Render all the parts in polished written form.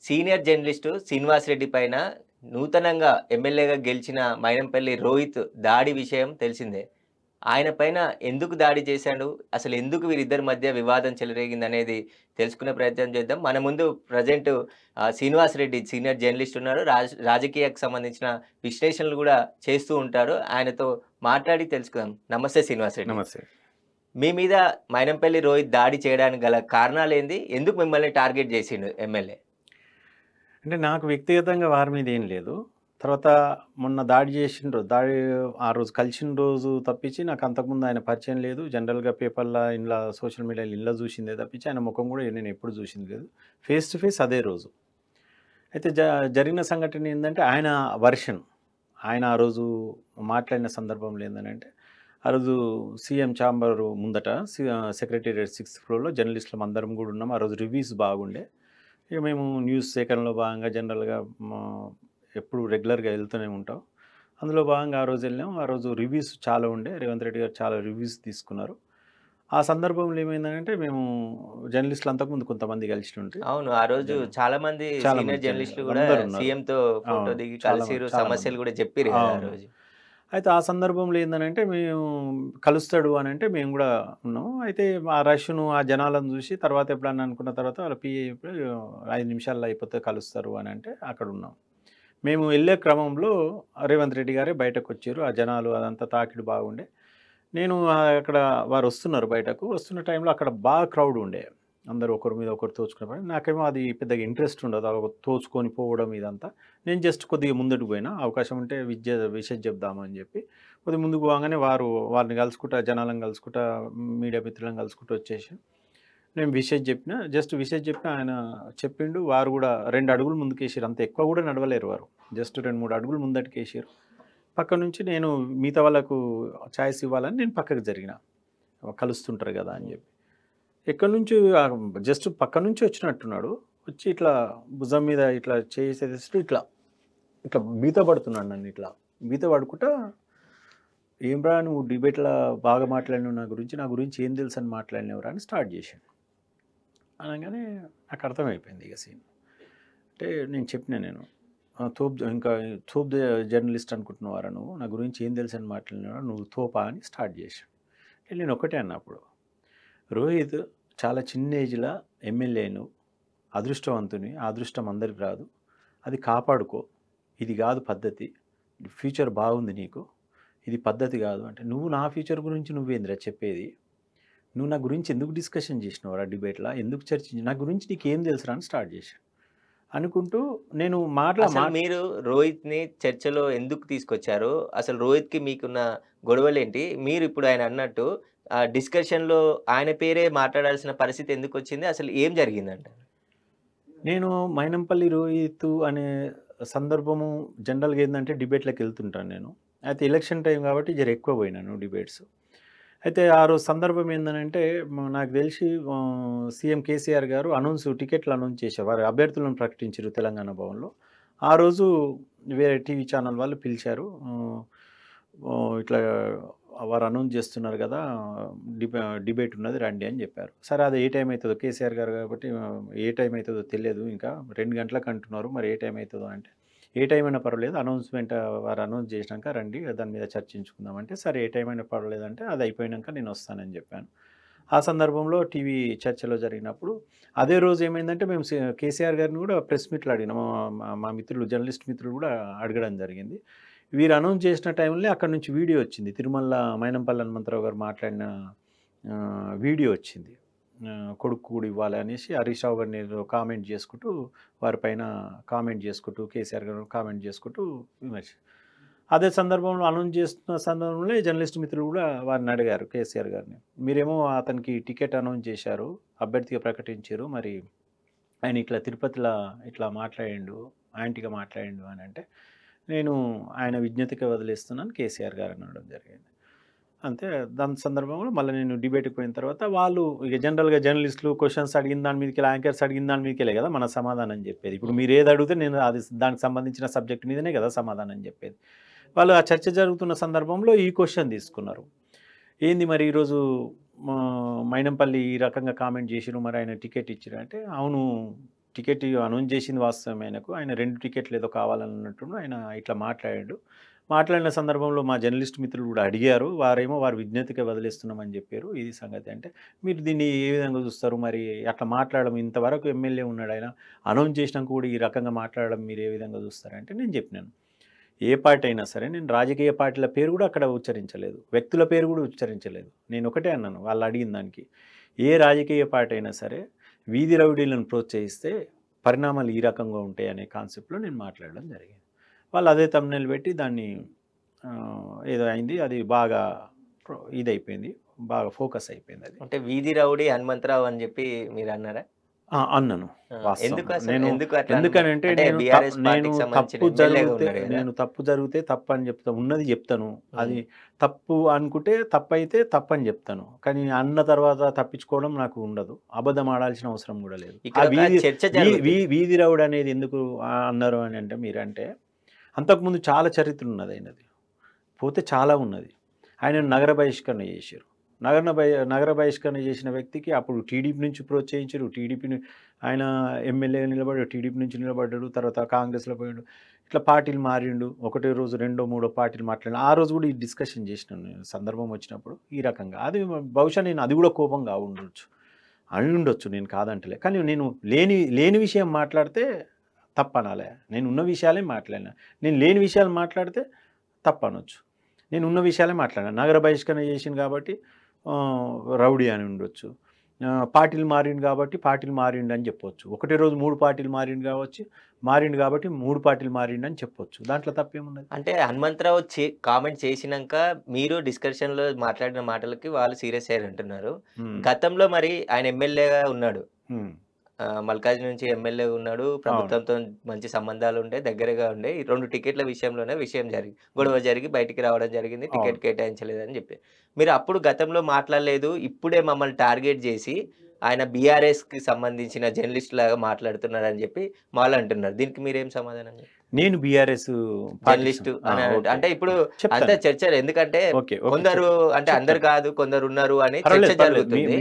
Senior journalist Srinivas Reddy పైన నూతనంగా ఎమ్మెల్యేగా గెలిచిన మైనంపల్లి రోహిత్ దాడి విషయం తెలిసిందే. ఆయన పైన ఎందుకు దాడి చేశాడు? అసలు ఎందుకు వీరిద్దరి మధ్య వివాదం చెలరేగిందనేది తెలుసుకునే ప్రయత్నం చేద్దాం. మన ముందు present Srinivas Reddy senior journalist ఉన్నారు. రాజకీయానికి సంబంధించిన విశ్లేషణలు గూడా చేస్తూ ఉంటారు. ఆయనతో మాట్లాడి తెలుసుకుందాం. నమస్తే శ్రీనివాస్ రెడ్డి. నమస్తే. మీ మీద మైనంపల్లి రోహిత్ దాడి చేయడానికి గల కారణాలేంది? ఎందుకు మిమ్మల్ని టార్గెట్ చేసిండు ఎమ్మెల్యే? అంటే నాకు వ్యక్తిగతంగా వారి మీద ఏం లేదు. తర్వాత మొన్న దాడి చేసిన రోజు ఆ రోజు కలిసిన రోజు తప్పించి నాకు అంతకుముందు ఆయన పరిచయం లేదు. జనరల్‌గా పేపర్‌ల, సోషల్ మీడియాలో చూసిందే తప్పించి ఆయన ముఖం కూడా నేను ఎప్పుడు చూసింది లేదు. ఫేస్ టు ఫేస్ అదే రోజు. అయితే జరిగిన సంఘటన ఏందంటే ఆయన వర్షన్. ఆయన ఆ రోజు మాట్లాడిన సందర్భంలో ఏందనంటే, ఆ రోజు సీఎం ఛాంబర్ ముందట సెక్రటేరియట్ 6th ఫ్లోర్‌లో జర్నలిస్టులం అందరం కూడా ఉన్నాం. ఆ రోజు రివ్యూస్ బాగుండే. ఇక మేము న్యూస్ సేకరణలో భాగంగా జనరల్‌గా మా ఎప్పుడు రెగ్యులర్‌గా వెళ్తూనే ఉంటాం. అందులో భాగంగా ఆ రోజు వెళ్ళాం. ఆ రోజు రివ్యూస్ చాలా ఉండే. రేవంత్ రెడ్డి గారు చాలా రివ్యూస్ తీసుకున్నారు. ఆ సందర్భంలో ఏమైందంటే మేము జర్నలిస్టులు అంతకుముందు కొంతమంది కలిసినుండ్రి. అవును. ఆ రోజు చాలా మంది చాలా మంది సీనియర్ జర్నలిస్టులు గూడా అందరూ ఉన్నారు. సీఎంతో ఫోటో అవును. దిగి చాలా మంది కలిసిర్రు. చాలా మంది. సమస్యలు గూడా జెప్పిర్రు గదా! ఆ అవును. రోజు. అయితే ఆ సందర్భంలో ఏందనంటే మేము కలుస్తాడు అనంటే మేము గూడా ఉన్నాం. అయితే ఆ రష్‌ను, ఆ జనాలను చూసి తర్వాత ఎప్పుడన్నా అనుకున్న తర్వాత వాళ్ళ పిఏ చెప్పి 5 నిమిషాల్లో అయిపోతే కలుస్తారు అనంటే అక్కడున్నాం. మేము ఎళ్ళే క్రమంలో రేవంత్ రెడ్డి గారే బయటకొచ్చిర్రు. ఆ జనాలు అదంతా తాకిడి బాగుండే. నేను అక్కడ వారొస్తున్నారు బయటకు. వస్తున్న టైంలో అక్కడ బాగా క్రౌడ్ ఉండే. అందరూ ఒకరి మీద ఒకరు తోచుకునే పని. నాకేమో అది పెద్దగా ఇంట్రెస్ట్ ఉండదు. తోచుకొని పోవడం ఇదంతా. నేను జస్ట్ కొద్దిగా ముందడుగు పోయినా. అవకాశం ఉంటే విషెస్ చెప్దామని చెప్పి. కొద్దిగా ముందుకు పోగానే వారిని కలుసుకుంటా, జనాలను కలుసుకుంటా, మీడియా మిత్రులను కలుసుకుంటూ వచ్చేసి నేను విషెస్ చెప్పినా. జస్ట్ విషెస్ చెప్పినా ఆయన చెప్పిండు. వారు కూడా 2 అడుగులు ముందుకేసిర్రు. అంత ఎక్కువ కూడా నడవలేరు వారు. జస్ట్ 2, 3 అడుగులు ముందటికేసిర్రు. పక్క నుంచి నేను మిగతా వాళ్ళకు ఛాయిస్ ఇవ్వాలని నేను పక్కకు జరిగిన. కలుస్తుంటారు కదా అని చెప్పి. ఎక్కడి నుంచి జస్ట్ పక్క నుంచి వచ్చినట్టున్నాడు. వచ్చి ఇట్లా భుజం మీద ఇట్లా చేసేసి ఇట్లా ఇట్లా బీత పడుతున్నాడు నన్ను ఇట్లా. బీత పడుకుంటా "ఏమ్రా నువ్వు డిబేట్‌లా బాగా మాట్లాడినావు నా గురించి ఏం తెలుసని మాట్లాడినవురా" అని స్టార్ట్ చేసిండు. అనంగానే నాకు అర్థమైపోయింది ఇక సీన్. అంటే నేను చెప్పినా నేను. ఇంకా తోపు జర్నలిస్ట్ అనుకుంటున్నావారా నువ్వు? నా గురించి ఏం తెలుసని మాట్లాడినావురా నువ్వు తోపా అని స్టార్ట్ చేశాడు. నేను ఒకటే అన్నా అప్పుడు. రోహిత్ చాలా చిన్న ఏజ్‌ల ఎమ్మెల్యే నువ్వు. అదృష్టవంతుని. ఆ అదృష్టం అందరికి రాదు. అది కాపాడుకో. ఇది కాదు పద్ధతి. ఫ్యూచర్ బాగుంది నీకు. ఇది పద్ధతి కాదు అంటే, నువ్వు నా ఫ్యూచర్ గురించి నువ్వేందిరా చెప్పేది? నువ్వు నా గురించి ఎందుకు డిస్కషన్ చేసినావురా డిబేట్‌లా? ఎందుకు నా గురించి నీకేం తెలుసురా అని స్టార్ట్ చేశాడు. అనుకుంటూ నేను అసలు మీరు రోహిత్‌ని చర్చలో ఎందుకు తీసుకొచ్చారు? అసలు రోహిత్‌కి మీకున్న గొడవలేంటి? మీరిప్పుడు ఆయన అన్నట్టు డిస్కషన్‌లో ఆయన పేరే మాట్లాడాల్సిన పరిస్థితి ఎందుకొచ్చింది? అసలు ఏం జరిగిందంటారు? నేను మైనంపల్లి రోహిత్ అనే సందర్భము జనరల్‌గా ఏందంటే డిబేట్‌లకెళ్తుంటాను నేను. అయితే ఎలక్షన్ టైం కాబట్టి జర ఎక్కువ పోయినాను డిబేట్స్. అయితే ఆ రోజు సందర్భం ఏందనంటే నాకు తెలిసి సీఎం కేసీఆర్ గారు టికెట్లు అనౌన్స్ చేశారు. వారి అభ్యర్థులను ప్రకటించారు తెలంగాణ భవన్‌లో. ఆ రోజు వేరే టీవీ ఛానల్ వాళ్ళు పిలిచారు. ఇట్లా వారు అనౌన్స్ చేస్తున్నారు కదా! డిబేట్ ఉన్నది రండి అని చెప్పారు. సరే అది ఏ టైం అయితదో కేసీఆర్ గారు కాబట్టి ఏ టైం అయితదో తెలియదు ఇంకా 2 గంటలకు అంటున్నారు. మరి ఏ టైం అయితదో అంటే, ఏ టైం అయినా పర్వాలేదు వారు అనౌన్స్ చేసినాక రండి దాని మీద చర్చించుకుందాం అంటే, సరే ఏ టైం అయినా పర్వాలేదంటే అది అయిపోయినాక నేను వస్తానని చెప్పాను. ఆ సందర్భంలో టీవీ చర్చలో జరిగినప్పుడు అదే రోజు ఏమైందంటే మేము కేసీఆర్ గారిని కూడా ప్రెస్ మీట్‌లో అడిగినాం. మా మిత్రులు జర్నలిస్ట్ మిత్రులు కూడా అడగడం జరిగింది. వీరు అనౌన్స్ చేసిన టైంలోనే అక్కడి నుంచి వీడియో వచ్చింది. తిరుమల మైనంపల్లి హనుమంతరావు గారు మాట్లాడిన వీడియో వచ్చింది. కొడుకు కూడా ఇవ్వాలి అనేసి హరీష్ రావు గారిని ఏదో కామెంట్ చేసుకుంటూ వారిపైన కామెంట్ చేసుకుంటూ కేసీఆర్ గారు కామెంట్ చేసుకుంటూ విమర్శ. అదే సందర్భంలో అనౌన్స్ చేస్తున్న సందర్భంలో జర్నలిస్ట్ మిత్రులు కూడా వారిని అడిగారు కేసీఆర్ గారిని. మీరేమో అతనికి టికెట్ అనౌన్స్ చేశారు. అభ్యర్థిగా ప్రకటించారు. మరి ఆయన ఇట్లా తిరుపతిలో ఇట్లా మాట్లాడిండు. యాంటీగా మాట్లాడిండు అని అంటే, నేను ఆయన విజ్ఞతకే వదిలేస్తున్నాను కేసీఆర్ గారు అనడం జరిగింది. అంతే దాని సందర్భంలో మళ్ళీ నేను డిబేట్‌కి పోయిన తర్వాత వాళ్ళు ఇక జనరల్‌గా జర్నలిస్టులు క్వెషన్స్ అడిగిన దాని మీదకెళ్ళి యాంకర్స్ అడిగిన దాని మీదకెళ్ళే కదా మన సమాధానం చెప్పేది. ఇప్పుడు మీరు ఏది అడిగితే నేను అది దానికి సంబంధించిన సబ్జెక్ట్ మీదనే కదా సమాధానం చెప్పేది. వాళ్ళు ఆ చర్చ జరుగుతున్న సందర్భంలో ఈ క్వెషన్ తీసుకున్నారు. ఏంది మరి ఈరోజు మైనంపల్లి ఈ రకంగా కామెంట్ చేసిర్రు మరి ఆయన టికెట్ ఇచ్చిర్రు అంటే, అవును టికెట్ అనౌన్స్ చేసింది వాస్తవమే ఆయనకు. ఆయన 2 టికెట్లు ఏదో కావాలన్నట్టు ఆయన ఇట్లా మాట్లాడాడు. మాట్లాడిన సందర్భంలో మా జర్నలిస్ట్ మిత్రులు కూడా అడిగారు. వారేమో వారి విజ్ఞతకే వదిలేస్తున్నామని చెప్పారు. ఇది సంగతి అంటే, మీరు దీన్ని ఏ విధంగా చూస్తారు? మరి అట్లా మాట్లాడడం ఇంతవరకు ఎమ్మెల్యే ఉన్నాడు ఆయన. అనౌన్స్ చేసినాక కూడా ఈ రకంగా మాట్లాడడం మీరు ఏ విధంగా చూస్తారంటే నేను చెప్పినాను. ఏ పార్టీ అయినా సరే నేను రాజకీయ పార్టీల పేరు కూడా అక్కడ ఉచ్చరించలేదు. వ్యక్తుల పేరు కూడా ఉచ్చరించలేదు. నేను ఒకటే అన్నాను వాళ్ళు అడిగిన దానికి. ఏ రాజకీయ పార్టీ అయినా సరే వీధి రౌడీలను ప్రోత్సహిస్తే పరిణామాలు ఈ రకంగా ఉంటాయి అనే కాన్సెప్ట్లో నేను మాట్లాడడం జరిగింది. వాళ్ళు అదే థంబ్‌నెయిల్ పెట్టి దాన్ని ఏదో అయింది. అది బాగా ఇదైపోయింది. బాగా ఫోకస్ అయిపోయింది అది. అంటే వీధి రౌడీ హనుమంతరావు అని చెప్పి మీరు అన్నారా? అన్నాను. ఎందుకు వాస్తవం. అసలు నేను ఎందుకు అట్లా ఎందుకనంటే అంటే నేను బీఆర్ఎస్ పార్టీకి సంబంధించిన ఎమ్మెల్యేగా ఉన్నాడు కదా. నేను తప్పు జరిగితే తప్పని చెప్తా. ఉన్నది చెప్తాను. అది తప్పు అనుకుంటే తప్పైతే తప్పని చెప్తాను. కానీ అన్న తర్వాత తప్పించుకోవడం నాకు ఉండదు. అబద్ధం ఆడాల్సిన అవసరం కూడా లేదు. ఇక్కడ ఒక చర్చ జరుగుతుంది. వీధి రౌడ్ అనేది ఎందుకు అన్నారు అని అంటే మీరంటే అంతకుముందు చాలా చరిత్ర ఉన్నది ఆయనది. పోతే చాలా ఉన్నది. ఆయన నగర బహిష్కరణ చేశారు. నగర బహిష్కరణ చేసిన వ్యక్తికి అప్పుడు టీడీపీ నుంచి ప్రోత్సహించారు. టీడీపీని ఆయన ఎమ్మెల్యే నిలబడ్డాడు. టీడీపీ నుంచి నిలబడ్డాడు. తర్వాత కాంగ్రెస్లో పోయాడు. ఇట్లా పార్టీలు మారిండు. ఒకటే రోజు రెండో మూడో పార్టీలు మాట్లాడి ఆ రోజు కూడా ఈ డిస్కషన్ చేసినాను నేను సందర్భం వచ్చినప్పుడు ఈ రకంగా. అది బహుశా నేను అది కూడా కోపంగా ఉండొచ్చు నేను కాదంటలే. కానీ నేను లేని విషయం మాట్లాడితే తప్పనాలే. నేను ఉన్న విషయాలే మాట్లాడినా. నేను లేని విషయాలు మాట్లాడితే తప్పనొచ్చు. నేను ఉన్న విషయాలే మాట్లాడాను. నగర బహిష్కరణ చేసింది కాబట్టి రౌడీ అని ఉండొచ్చు. పార్టీలు మారిండు కాబట్టి పార్టీలు మారిండు అని చెప్పొచ్చు. ఒకటే రోజు 3 పార్టీలు మారిండు కాబట్టి 3 పార్టీలు మారిండు అని చెప్పొచ్చు. దాంట్లో తప్పేమున్నది? అంటే హనుమంతరావు కామెంట్ చేసినాక మీరు డిస్కషన్లో మాట్లాడిన మాటలకి వాళ్ళు సీరియస్ అయ్యారు అంటున్నారు. గతంలో మరి ఆయన ఎమ్మెల్యేగా ఉన్నాడు. మల్కాజ్ నుంచి ఎమ్మెల్యే ఉన్నాడు. ప్రభుత్వంతో మంచి సంబంధాలు ఉండే, దగ్గరగా ఉండే. ఈ 2 టికెట్ల విషయంలోనే గొడవ జరిగి బయటికి రావడం జరిగింది. టికెట్ కేటాయించలేదని చెప్పి మీరు అప్పుడు గతంలో మాట్లాడలేదు. ఇప్పుడే మమ్మల్ని టార్గెట్ చేసి ఆయన బీఆర్ఎస్కి సంబంధించిన జర్నలిస్ట్ లాగా మాట్లాడుతున్నారని చెప్పి వాళ్ళు అంటున్నారు. దీనికి మీరేం సమాధానం? నేను బీఆర్ఎస్ జర్నలిస్ట్ అంటే ఇప్పుడు అంతా చర్చ. ఎందుకంటే కొందరు అంటే అందరు కాదు కొందరు ఉన్నారు అని చర్చ జరుగుతుంది.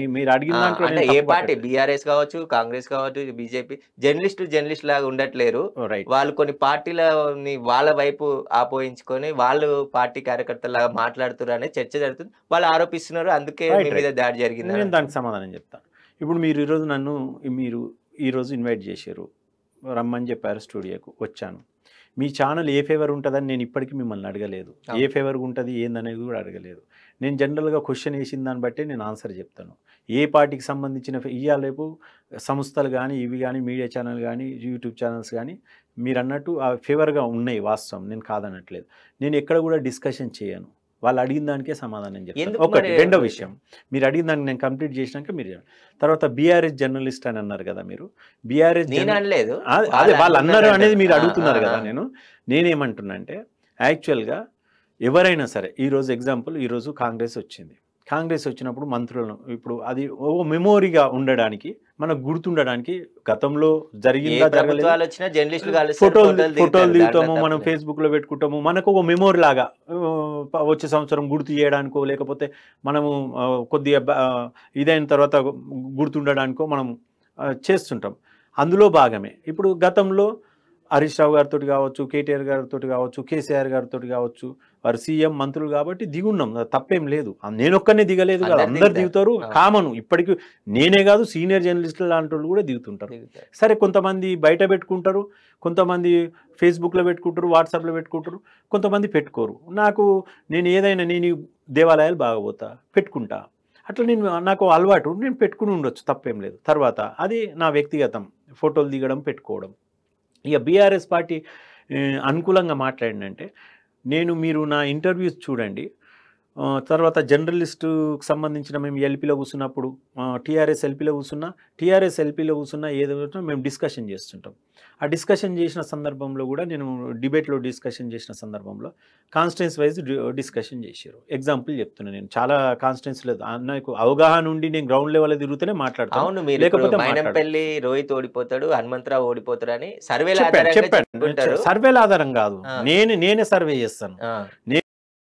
అంటే ఏ పార్టీ బీఆర్ఎస్ కావచ్చు, కాంగ్రెస్ కావచ్చు, బీజేపీ జర్నలిస్ట్ లాగా ఉండట్లేరు. వాళ్ళు కొన్ని పార్టీలని వాళ్ళ వైపు ఆపోయించుకొని వాళ్ళు పార్టీ కార్యకర్తలాగా మాట్లాడుతున్నారు అనే చర్చ జరుగుతుంది. వాళ్ళు ఆరోపిస్తున్నారు. అందుకే మీ మీద దాడి జరిగింది. నేను దానికి సమాధానం చెప్తాను. ఇప్పుడు మీరు ఈరోజు నన్ను ఈరోజు ఇన్వైట్ చేశారు, రమ్మని చెప్పారు, స్టూడియోకు వచ్చాను. మీ ఛానల్ ఏ ఫేవర్ ఉంటుందని నేను ఇప్పటికీ మిమ్మల్ని అడగలేదు. ఏ ఫేవర్గా ఉంటుంది ఏందనేది కూడా అడగలేదు. నేను జనరల్గా క్వశ్చన్ వేసిన దాన్ని బట్టే నేను ఆన్సర్ చెప్తాను. ఏ పార్టీకి సంబంధించిన రేపు సంస్థలు కానీ ఇవి కానీ మీడియా ఛానల్ కానీ యూట్యూబ్ ఛానల్స్ కానీ మీరు అన్నట్టు ఆ ఫేవర్గా ఉన్నాయి, వాస్తవం, నేను కాదనట్లేదు. నేను ఎక్కడ కూడా డిస్కషన్ చేయను. వాళ్ళు అడిగిన దానికే సమాధానం చెప్తాను. ఒకటి. రెండో విషయం, మీరు అడిగిన దానికి నేను కంప్లీట్ చేసినాక మీరు తర్వాత బీఆర్ఎస్ జర్నలిస్ట్ అని అన్నారు కదా. మీరు బీఆర్ఎస్ అదే వాళ్ళు అన్నారు అనేది మీరు అడుగుతున్నారు కదా. నేనేమంటున్నా అంటే యాక్చువల్గా ఎవరైనా సరే ఈరోజు ఎగ్జాంపుల్, ఈరోజు కాంగ్రెస్ వచ్చినప్పుడు మంత్రులను ఇప్పుడు అది ఓ మెమోరీగా ఉండడానికి, మనకు గుర్తుండడానికి గతంలో జరిగిందా జరగలేదు ఫోటోలు దిగుతాము, మనం ఫేస్బుక్లో పెట్టుకుంటాము, మనకు ఒక మెమోరీ లాగా వచ్చే సంవత్సరం గుర్తు చేయడానికో లేకపోతే మనము కొద్దిగా ఇదైన తర్వాత గుర్తుండడానికో మనం చేస్తుంటాం. అందులో భాగమే ఇప్పుడు గతంలో హరీష్ రావు గారితో కావచ్చు, కేటీఆర్ గారితో కావచ్చు, కేసీఆర్ గారితో కావచ్చు, వారు సీఎం మంత్రులు కాబట్టి దిగున్నాం, తప్పేం లేదు. నేను ఒక్కనే దిగలేదు కదా, అందరు దిగుతారు, కామను. ఇప్పటికీ నేనే కాదు, సీనియర్ జర్నలిస్టులు లాంటి వాళ్ళు కూడా దిగుతుంటారు. సరే, కొంతమంది బయట పెట్టుకుంటారు, కొంతమంది ఫేస్బుక్లో పెట్టుకుంటారు, వాట్సాప్లో పెట్టుకుంటారు, కొంతమంది పెట్టుకోరు. నేను ఏదైనా నేను దేవాలయాలు బాగా పోతా, పెట్టుకుంటా, అట్లా నాకు అలవాటు, నేను పెట్టుకుని ఉండొచ్చు, తప్పేం లేదు. తర్వాత అది నా వ్యక్తిగతం, ఫోటోలు దిగడం, పెట్టుకోవడం. ఇక బీఆర్ఎస్ పార్టీ అనుకూలంగా మాట్లాడిందంటే మీరు నా ఇంటర్వ్యూస్ చూడండి. తర్వాత జర్నలిస్టుకు సంబంధించిన మేము ఎల్పీలో కూర్చున్నప్పుడు టీఆర్ఎస్ ఎల్పీలో కూర్చున్నా ఏదో మేము డిస్కషన్ చేస్తుంటాం. ఆ డిస్కషన్ చేసిన సందర్భంలో కూడా నేను డిబేట్లో డిస్కషన్ చేసిన సందర్భంలో కాన్స్టిట్యున్సీ వైజ్ డిస్కషన్ చేశారు. ఎగ్జాంపుల్ చెప్తున్నాను, నేను చాలా కాన్స్టిట్యున్సీ లేదు, నాకు అవగాహన ఉండి నేను గ్రౌండ్ లెవెల్ తిరుగుతూనే మాట్లాడతాను. లేకపోతే మైనంపల్లి రోహిత్ ఓడిపోతాడు, హనుమంతరావు ఓడిపోతాడు అని సర్వేల ఆధారం కాదు, నేనే సర్వే చేస్తాను.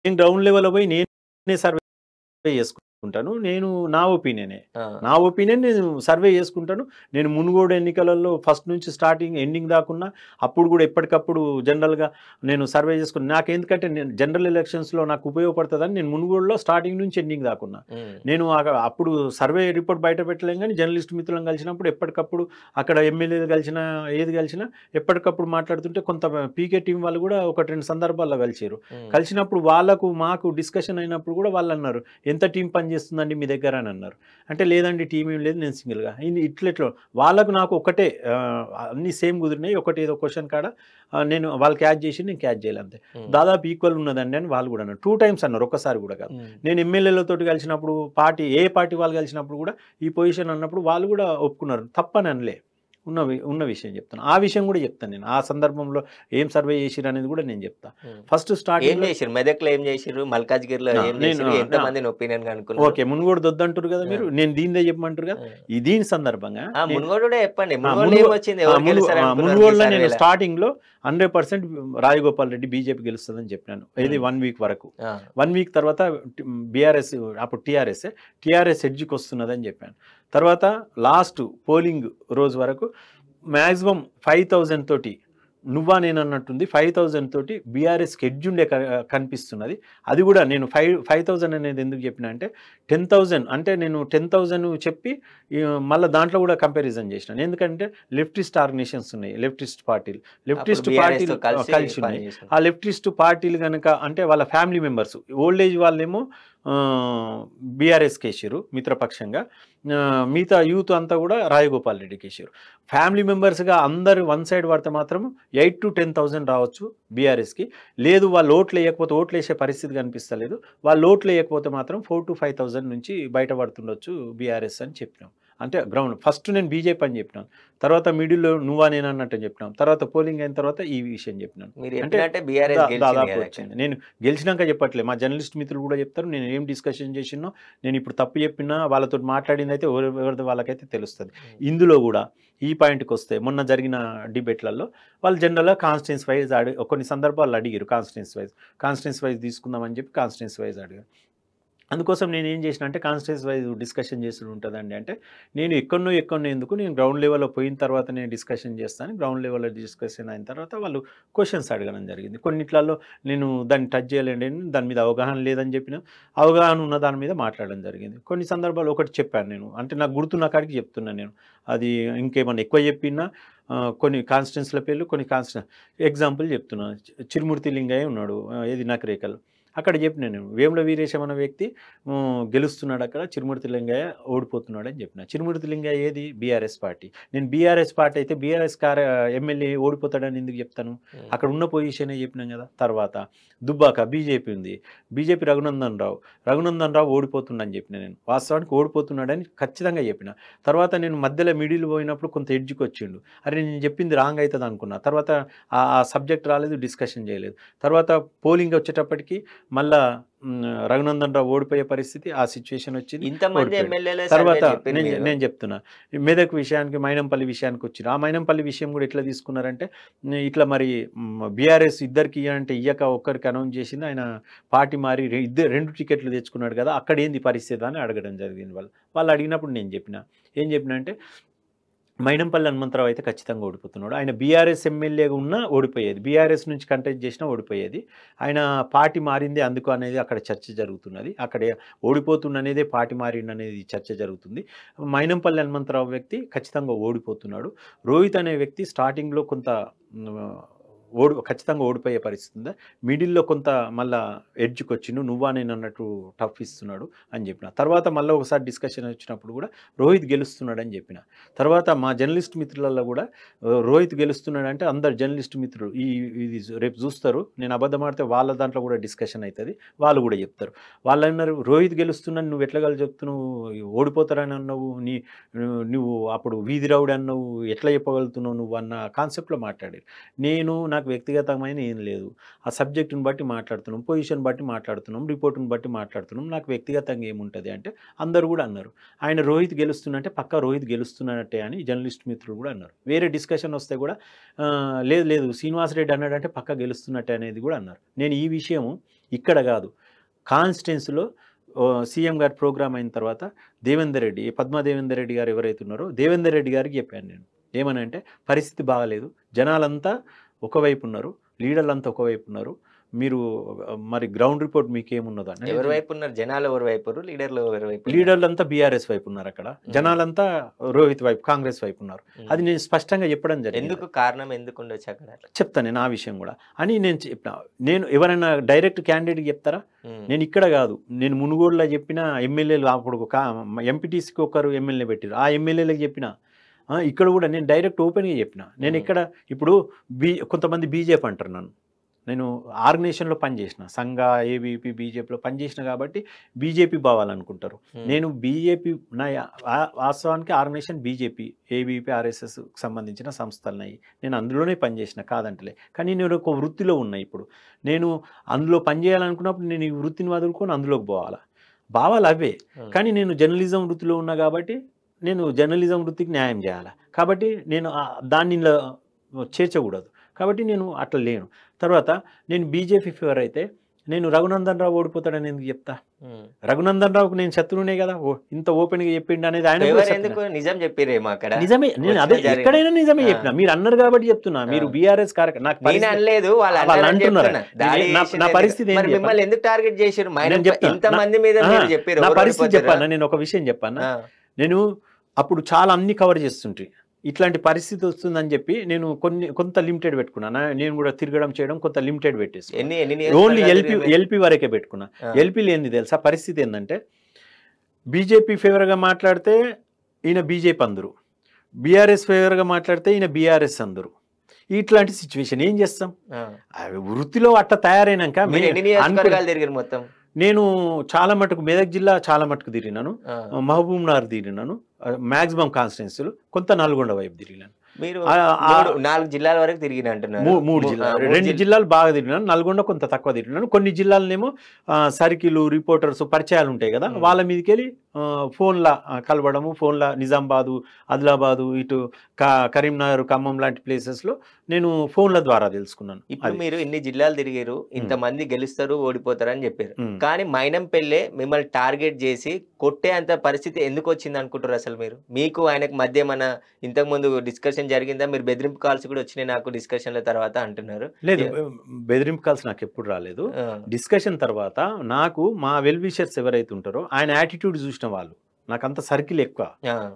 నేను గ్రౌండ్ లెవెల్ పోయి నేనే సర్వే చేసుకుంటాను. ఉంటాను. నేను నా ఒపీనియనే. ఆ! నా ఒపీనియన్ నేను సర్వే చేసుకుంటాను. నేను మునుగోడు ఎన్నికలలో ఫస్ట్ నుంచి స్టార్టింగ్ ఎండింగ్ దాకున్నా అప్పుడు కూడా ఎప్పటికప్పుడు జనరల్‌గా నేను సర్వే చేసుకుని నాకెందుకంటే నేను జనరల్ ఎలక్షన్స్‌లో నాకు ఉపయోగపడతదని నేను మునుగోడులో స్టార్టింగ్ నుంచి ఎండింగ్ దాకున్నా. హ్మ్. నేను అప్పుడు సర్వే రిపోర్ట్ బయట పెట్టలేం గానీ జర్నలిస్ట్ మిత్రులను కలిసినప్పుడు ఎప్పటికప్పుడు అక్కడ ఎమ్మెల్యేలు కలిసినా, ఏది కలిసినా ఎప్పటికప్పుడు మాట్లాడుతుంటే కొంత పీకే టీం వాళ్ళు కూడా 1, 2 సందర్భాల్లో కలిసిర్రు. హ్మ్. కలిసినప్పుడు వాళ్ళకు మాకు డిస్కషన్ అయినప్పుడు కూడా వాళ్ళన్నారు, "ఎంత టీం పనిచేస్తుందండి మీ దగ్గర" అని అన్నారు. అంటే లేదండి టీమ్ ఏం లేదు నేను సింగిల్‌గా. ఇట్లెట్లో వాళ్ళకు నాకు ఒకటే అన్నీ సేమ్ కుదిరినాయి. ఒకటి ఏదో క్వెషన్ కాడ నేను వాళ్ళు క్యాచ్ చేసి నేను క్యాచ్ చేయలే అంతే. హ్మ్. దాదాపు ఈక్వల్ ఉన్నదండి అని వాళ్ళు కూడా అన్నారు. 2 టైమ్స్ అన్నారు. ఒక్కసారి కూడా కాదు. హ్మ్. నేను ఎమ్మెల్యేలతోటి కలిసినప్పుడు ఏ పార్టీ వాళ్ళు కలిసినప్పుడు కూడా ఈ పొజిషన్ అన్నప్పుడు వాళ్ళు కూడా ఒప్పుకున్నారు. తప్పని అనలే. ఉన్న విషయం చెప్తాను. ఆ విషయం కూడా చెప్తాను నేను. ఆ సందర్భంలో ఏం సర్వే చేసిర్రు అనేది కూడా నేను చెప్తా. హ్మ్. ఫస్ట్ ఏం స్టార్టింగ్‌లో జేసిర్రు? మెదక్‌లో ఏం జేసిర్రు? మల్కాజ్‌గిరిలో ఏం నేను జేసిర్రు? ఎంతమందిని ఒపీనియన్‌గా అనుకున్నారు? ఓకే. మునుగోడు దొద్దంటుర్రు కదా ఆ! మీరు. నేను దీనిదే చెప్పమంటుర్రు కదా! ఆ! దీని సందర్భంగా ఆ! మునుగోడు గూడా చెప్పండి. ఆ! మునుగోడులో ఏమొచ్చింది? ఎవరు గెలుస్తారనుకున్నారు మీ మునుగోడులో నేను సర్వేల? స్టార్టింగ్‌లో 100% రాజగోపాల్ రెడ్డి బీజేపీ గెలుస్తదని చెప్పాను. ఇది హ్మ్. 1 వీక్ వరకు. ఆ! 1 వీక్ తర్వాత బీఆర్ఎస్ అప్పుడు టీఆర్ఎస్సే. టీఆర్ఎస్ ఎడ్జ్‌కొస్తున్నదని చెప్పాను. తర్వాత లాస్ట్ పోలింగ్ రోజు వరకు మాక్సిమం 5000 తోటి నువ్వా నేనన్నట్టుంది 5000 తోటి బీఆర్ఎస్‌కి ఎడ్జ్ ఉండే కనిపిస్తున్నది. అది కూడా నేను 5000 అనేది ఎందుకు చెప్పినా అంటే 10,000 అంటే నేను 10,000 చెప్పి మళ్ళా దాంట్లో కూడా కంపారిజన్ చేసినాను. ఎందుకంటే లెఫ్టిస్ట్ ఆర్గనైజేషన్స్ ఉన్నాయి. లెఫ్టిస్ట్ పార్టీలు. అప్పుడు లెఫ్టిస్ట్ బీఆర్ఎస్‌తో పార్టీలు కలిసి కలిసి ఉన్నాయి. పనిజేసారు. ఆ లెఫ్టిస్ట్ పార్టీలు గనక అంటే వాళ్ళ ఫ్యామిలీ మెంబర్స్ ఓల్డ్ ఏజ్ వాళ్ళేమో బీఆర్ఎస్‌కేసిర్రు మిత్రపక్షంగా. మిగతా యూత్ అంతా కూడా రాజగోపాల్ రెడ్డికేసిర్రు. ఫ్యామిలీ మెంబర్స్‌గా అందరూ వన్ సైడ్ పడితే మాత్రం 8,000-10,000 రావచ్చు బీఆర్ఎస్‌కి. లేదు వాళ్ళు ఓట్లేయకపోతే ఓట్లేసే పరిస్థితి కనిపిస్తలేదు. వాళ్ళు ఓట్లేయకపోతే మాత్రం 4,000-5,000 నుంచి బయట పడుతుండొచ్చు బీఆర్ఎస్ అని చెప్పినాం. అంటే గ్రౌండ్ ఫస్ట్ నేను బీజేపీ అని చెప్పినాను. తర్వాత మిడిల్‌లో నువ్వా నేనా అన్నట్టు చెప్పినాం. తర్వాత పోలింగ్ అయిన తర్వాత ఈ విషయం చెప్పినాను. మీరు అంటే చెప్పినట్టే బీఆర్ఎస్ గెలిచింది దాదాపు గదా! అక్కడ. వచ్చింది. నేను గెలిచినాక చెప్పట్లే. మా జర్నలిస్ట్ మిత్రులు కూడా చెప్తారు. నేను ఏం డిస్కషన్ చేసినో, నేను ఇప్పుడు తప్పు చెప్పినా వాళ్ళతోటి మాట్లాడిందైతే ఎవరిది వాళ్ళకైతే తెలుస్తది. హ్మ్. ఇందులో కూడా ఈ పాయింట్‌కొస్తే మొన్న జరిగిన డిబేట్‌లలో వాళ్ళు జనరల్‌గా కాన్స్టిట్యూయెన్సీ వైస్ కొన్ని సందర్భాల్లో అడిగిర్రు కాన్స్టిట్యూయెన్సీ వైస్ తీసుకుందాం అని చెప్పి కాన్స్టిట్యూయెన్సీ వైస్ అడిగారు. అందుకోసం నేనేం చేసినా అంటే కాన్స్టిట్యూయెన్సీ వైస్ డిస్కషన్ చేసుడు ఉంటదండి అంటే, నేను ఎక్కడనో ఎందుకు నేను గ్రౌండ్ లెవెల్‌లో పోయిన తర్వాత నేను డిస్కషన్ చేస్తాను. గ్రౌండ్ లెవెల్‌లో డిస్కషన్ అయిన తర్వాత వాళ్ళు క్వెషన్స్ అడగడం జరిగింది. కొన్నిట్లలో నేను దాన్ని టచ్ చేయలేండి. దాని మీద అవగాహన లేదని చెప్పిన, అవగాహన ఉన్న దాని మీద మాట్లాడడం జరిగింది. కొన్ని సందర్భాల్లో ఒకటి చెప్పాను నేను. అంటే నాకు గుర్తున్న కాడికి చెప్తున్నా నేను. అది ఇంకేమన్నా ఎక్కువ చెప్పినా కొన్ని కాన్స్టిట్యూయెన్సీల పేర్లు కొన్ని ఎగ్జాంపుల్ చెప్తున్నా. చిరుమూర్తి లింగయ్య ఉన్నాడు. ఏది నకరేకల్. అక్కడ చెప్పినా నేను. వేముల వీరేశం అనే వ్యక్తి గెలుస్తున్నాడు అక్కడ. చిరుమూర్తి లింగయ్య ఓడిపోతున్నాడని చెప్పిన. చిరుమూర్తి లింగయ్య ఏది? BRS party. నేను బీఆర్ఎస్ పార్టీ అయితే బీఆర్ఎస్ ఎమ్మెల్యే ఓడిపోతాడని ఎందుకు చెప్తాను? హ్మ్. అక్కడ ఉన్న పొజిషనే చెప్పినాం కదా! తర్వాత దుబ్బాక బీజేపీ ఉంది. బీజేపీ రఘునందన్ రావు ఓడిపోతుండని చెప్పిన నేను. వాస్తవానికి ఓడిపోతున్నాడని ఖచ్చితంగా చెప్పిన. తర్వాత నేను మధ్యలో మిడిల్ పోయినప్పుడు కొంత ఎడ్జ్‌కొచ్చిండు. అరే! నేను చెప్పింది రాంగ్ అయితది అనుకున్నా. తర్వాత ఆ సబ్జెక్ట్ రాలేదు. డిస్కషన్ చేయలేదు. తర్వాత పోలింగ్ వచ్చేటప్పటికి మళ్ళా రఘునందన్ రావు ఓడిపోయే పరిస్థితి ఆ సిట్యుయేషన్ వచ్చింది. ఇంతమంది ఓడిపోయాడు. ఎమ్మెల్యేల తర్వాత సర్వేలు చెప్పిర్రు నేను మీరు. నేను చెప్తున్నా. మెదక్ విషయానికి మైనంపల్లి విషయానికొచ్చిర్రు. ఆ మైనంపల్లి విషయం కూడా ఎట్లా తీసుకున్నారంటే ఇట్లా మరి బీఆర్ఎస్ ఇద్దరికి ఇయ్యంటే ఇయ్యక ఒక్కరికి అనౌన్స్ చేసింది. ఆయన పార్టీ మారి 2 టికెట్లు తెచ్చుకున్నాడు కదా! అక్కడేంది పరిస్థితి అని అడగడం జరిగింది వాళ్ళు. వాళ్ళు అడిగినప్పుడు నేను చెప్పిన. ఏం చెప్పినా అంటే మైనంపల్లి హనుమంతరావు అయితే ఖచ్చితంగా ఓడిపోతున్నాడు. ఆయన బీఆర్ఎస్ ఎమ్మెల్యేగా ఉన్నా ఓడిపోయేది. బీఆర్ఎస్ నుంచి కంటెస్ట్ చేసినా ఓడిపోయేది. ఆయన పార్టీ మారింది అందుకు అనేది అక్కడ చర్చ జరుగుతున్నది. అక్కడ ఓడిపోతుండనేదే పార్టీ మారిండనేది చర్చ జరుగుతుంది. మైనంపల్లి హనుమంతరావు వ్యక్తి ఖచ్చితంగా ఓడిపోతున్నాడు. రోహిత్ అనే వ్యక్తి స్టార్టింగ్‌లో కొంత హ్మ్, ఖచ్చితంగా ఓడిపోయే పరిస్థితి ఉంది. మిడిల్‌లో కొంత మళ్ళా ఎడ్జ్‌కొచ్చిండు. నువ్వా నేనన్నట్టు టఫ్ ఇస్తున్నాడు అని చెప్పిన. తర్వాత మళ్ళా ఒకసారి డిస్కషన్ వచ్చినప్పుడు కూడా రోహిత్ గెలుస్తున్నాడని చెప్పిన. తర్వాత మా జర్నలిస్ట్ మిత్రులలో కూడా రోహిత్ గెలుస్తున్నాడంటే అందరు జర్నలిస్ట్ మిత్రులు ఇది రేపు చూస్తారు. నేను అబద్ధం ఆడితే వాళ్ళ దాంట్లో కూడా డిస్కషన్ అయితది. వాళ్ళు కూడా చెప్తారు. వాళ్ళన్నారు రోహిత్ గెలుస్తున్నాడు నువ్వు ఎట్లా చెప్తున్నావు? ఓడిపోతారని అన్నావు. నువ్వు అప్పుడు వీధి రౌడీ అన్నావు. ఎట్లా చెప్పగలుగుతున్నావు నువ్వు అన్న కాన్సెప్ట్‌లో మాట్లాడారు. నాకు వ్యక్తిగతమైన ఏం లేదు. ఆ సబ్జెక్ట్‌ని బట్టి మాట్లాడుతున్నాం. పొజిషన్ బట్టి మాట్లాడుతున్నాం. రిపోర్ట్‌ని బట్టి మాట్లాడుతున్నాం. నాకు వ్యక్తిగతంగా ఏముంటది అంటే అందరూ కూడా అన్నారు. ఆయన రోహిత్ గెలుస్తుండంటే పక్కా రోహిత్ గెలుస్తున్నట్టే అని జర్నలిస్ట్ మిత్రులు కూడా అన్నారు. వేరే డిస్కషన్ వస్తే కూడా లేదు శ్రీనివాసరెడ్డి అన్నాడంటే పక్కా గెలుస్తున్నట్టే అనేది కూడా అన్నారు. నేను ఈ విషయం ఇక్కడ కాదు కాన్స్టిట్యుయెన్సీలో సీఎం గారి ప్రోగ్రామ్ అయిన తర్వాత దేవేందర్ రెడ్డి, పద్మా దేవేందర్ రెడ్డి గారు ఎవరైతే ఉన్నారో దేవేందర్ రెడ్డి గారికి చెప్పాను నేను. ఏమనంటే పరిస్థితి బాగలేదు, జనాలంతా ఒకవైపు ఉన్నారు, లీడర్లంతా ఒకవైపు ఉన్నారు, మీరు మరి గ్రౌండ్ రిపోర్ట్ మీకేమున్నదో అని. ఎవరి వైపు ఉన్నారు? జనాలు ఎవరి వైపు, లీడర్లు ఎవరి వైపు? లీడర్లంతా బీఆర్ఎస్ వైపు ఉన్నారు అక్కడ, జనాలంతా రోహిత్ వైపు, కాంగ్రెస్ వైపు ఉన్నారు. అది నేను స్పష్టంగా చెప్పడం జరిగింది. ఎందుకు కారణం ఎందుకు ఉండొచ్చు అక్కడ? చెప్తాను నేను ఆ విషయం కూడా అని నేను చెప్పిన. నేను ఎవరైనా డైరెక్ట్ క్యాండిడేట్ చెప్తారా? నేను ఇక్కడ కాదు, నేను మునుగోడులో చెప్పిన ఎమ్మెల్యేలు, అప్పుడు ఎంపీటీసీకి ఒకరు ఎమ్మెల్యే పెట్టారు, ఆ ఎమ్మెల్యేలకు చెప్పిన. ఇక్కడ కూడా నేను డైరెక్ట్ ఓపెన్గా చెప్పిన. నేను ఇక్కడ ఇప్పుడు కొంతమంది బీజేపీ అంటారు నన్ను, నేను ఆర్గనైజేషన్లో పనిచేసిన, సంఘ, ఏబీపీ, బీజేపీలో పనిచేసిన కాబట్టి బీజేపీ భావాలనుకుంటారు. నేను బీజేపీ, నా వాస్తవానికి ఆర్గనైజేషన్ బీజేపీ, ఏబీపీ, ఆర్ఎస్ఎస్కి సంబంధించిన సంస్థలున్నాయి, నేను అందులోనే పనిచేసిన, కాదంటలే. కానీ నేను ఒక వృత్తిలో ఉన్నా. ఇప్పుడు నేను అందులో పనిచేయాలనుకున్నప్పుడు నేను ఈ వృత్తిని వదులుకొని అందులోకి పోవాలా, భావాలు అవే. కానీ నేను జర్నలిజం వృత్తిలో ఉన్నా కాబట్టి నేను జర్నలిజం వృత్తికి న్యాయం చేయాలి, కాబట్టి నేను దాన్ని చేర్చకూడదు, కాబట్టి నేను అట్లా లేను. తర్వాత నేను బీజేపీ ఫేవర్ అయితే నేను రఘునందన్ రావు ఓడిపోతాడని ఎందుకు చెప్తా? రఘునందన్ రావుకు నేను శత్రువునే కదా, ఇంత ఓపెన్గా చెప్పిండు అనేది ఆయన నిజం చెప్పారేమో అక్కడ. నిజమే, నేను అదే ఎక్కడైనా నిజమే చెప్పిన. మీరు అన్నారు కాబట్టి చెప్తున్నా, మీరు బీఆర్ఎస్ కార్యక్రమం నాకు అనలేదు, వాళ్ళు అంటున్నారు. నా పరిస్థితి ఎందుకు టార్గెట్ చేశారు? నా పరిస్థితి చెప్పాను, నేను ఒక విషయం చెప్పాను. నేను అప్పుడు చాలా అన్ని కవర్ చేస్తుంటే ఇట్లాంటి పరిస్థితి వస్తుందని చెప్పి నేను కొంత లిమిటెడ్ పెట్టుకున్నా. నేను కూడా తిరగడం చేయడం కొంత లిమిటెడ్ పెట్టేసి ఓన్లీ ఎల్పీ వరకే పెట్టుకున్నా. ఎల్పీ లేనిది తెలుసా పరిస్థితి ఏంటంటే, బీజేపీ ఫేవర్గా మాట్లాడితే ఈయన బీజేపీ అందరు, బీఆర్ఎస్ ఫేవర్గా మాట్లాడితే ఈయన బీఆర్ఎస్ అందరు. ఇట్లాంటి సిచ్యువేషన్ ఏం చేస్తాం? వృత్తిలో అట్లా తయారైనాక మొత్తం నేను చాలా మటుకు మెదక్ జిల్లా చాలా మటుకు తిరిగినాను, మహబూబ్ నగర్ తిరిగినాను, మ్యాక్సిమం కాన్స్టిట్యున్సీలు, కొంత నల్గొండ వైపు తిరిగినాను. మీరు 4 జిల్లాల వరకు తిరిగిన అంటున్నారు. 3 జిల్లాలు, 2 జిల్లాలు బాగా తిరిగినాను, నల్గొండ కొంత తక్కువ తిరిగినాను. కొన్ని జిల్లాలనేమో సర్కిల్ రిపోర్టర్స్ పరిచయాలు ఉంటాయి కదా, వాళ్ళ మీదకి వెళ్ళి ఫోన్లా కలవడము, ఫోన్లా నిజామాబాదు, ఆదిలాబాదు, ఇటు కరీంనగర్, ఖమ్మం లాంటి ప్లేసెస్లో నేను ఫోన్ల ద్వారా తెలుసుకున్నాను. ఇప్పుడు మీరు ఇన్ని జిల్లాలు తిరిగారు, ఇంతమంది గెలుస్తారు ఓడిపోతారు అని చెప్పారు, కానీ మైనంపల్లి మిమ్మల్ని టార్గెట్ చేసి కొట్టే అంత పరిస్థితి ఎందుకు వచ్చింది అనుకుంటారు అసలు మీరు? మీకు ఆయనకు మధ్య మన ఇంతకు ముందు డిస్కషన్ జరిగిందా? మీరు బెదిరింపు కాల్స్ కూడా వచ్చినాయి నాకు డిస్కషన్ల తర్వాత అంటున్నారు. లేదు, బెదిరింపు కాల్స్ నాకు ఎప్పుడు రాలేదు. డిస్కషన్ తర్వాత నాకు మా వెల్ విషర్స్ ఎవరైతే ఉంటారో ఆయన యాటిట్యూడ్ చూసిన వాళ్ళు, నాకు అంత సర్కిల్ ఎక్కువ,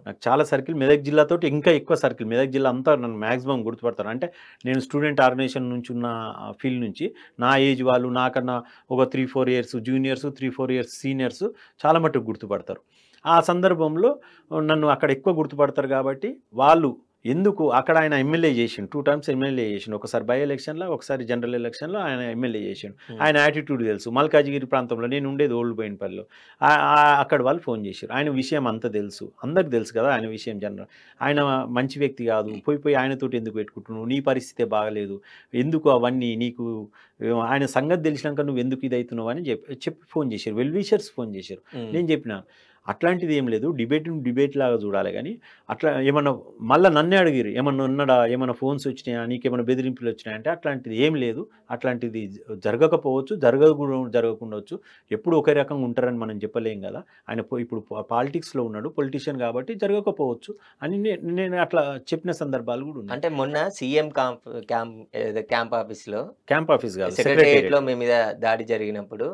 నాకు చాలా సర్కిల్, మెదక్ జిల్లాతో ఇంకా ఎక్కువ సర్కిల్, మెదక్ జిల్లా అంతా నన్ను మ్యాక్సిమం గుర్తుపడతారు. అంటే నేను స్టూడెంట్ ఆర్గనైజేషన్ నుంచి ఉన్న ఫీల్డ్ నుంచి నా ఏజ్ వాళ్ళు, నాకన్నా ఒక 3-4 ఇయర్స్ జూనియర్స్, 3-4 ఇయర్స్ సీనియర్స్ చాలా మటుకు గుర్తుపడతారు. ఆ సందర్భంలో నన్ను అక్కడ ఎక్కువ గుర్తుపడతారు కాబట్టి వాళ్ళు ఎందుకు అక్కడ ఆయన ఎమ్మెల్యే చేసిండు, 2 times ఎమ్మెల్యే చేసిండు, ఒకసారి బై ఎలక్షన్లో, ఒకసారి జనరల్ ఎలక్షన్లో ఆయన ఎమ్మెల్యే చేసిండు. ఆయన యాటిట్యూడ్ తెలుసు. మల్కాజిగిరి ప్రాంతంలో నేను ఉండేది ఓల్డ్ బోయినపల్లిలో, అక్కడ వాళ్ళు ఫోన్ చేశారు, ఆయన విషయం అంతా తెలుసు, అందరికి తెలుసు కదా ఆయన విషయం. జనరల్ ఆయన మంచి వ్యక్తి కాదు, పోయి ఆయనతోటి ఎందుకు పెట్టుకుంటున్నావు, నీ పరిస్థితే బాగలేదు, ఎందుకు అవన్నీ నీకు, ఆయన సంగతి తెలిసినాక నువ్వు ఎందుకు ఇది అవుతున్నావు అని చెప్పి ఫోన్ చేశారు, వెల్ విషర్స్ ఫోన్ చేశారు. నేను చెప్పిన అట్లాంటిది ఏం లేదు, డిబేట్ లాగా చూడాలి, కానీ అట్లా ఏమన్నా మళ్ళీ నన్నే అడిగిరు, ఏమన్నా ఉన్నాడా, ఏమైనా ఫోన్స్ వచ్చినాయా, నీకేమైనా బెదిరింపులు వచ్చినాయంటే అట్లాంటిది ఏం లేదు, అట్లాంటిది జరగకపోవచ్చు, జరగకుండవచ్చు, ఎప్పుడు ఒకే రకంగా ఉంటారని మనం చెప్పలేం కదా. ఆయన ఇప్పుడు పాలిటిక్స్లో ఉన్నాడు, పొలిటీషియన్ కాబట్టి జరగకపోవచ్చు అని నేను అట్లా చెప్పిన సందర్భాలు కూడా ఉన్నాయి. అంటే మొన్న సీఎం క్యాంప్ ఆఫీస్ కాదు, సెక్రటేరియట్లో మీ మీద దాడి జరిగినప్పుడు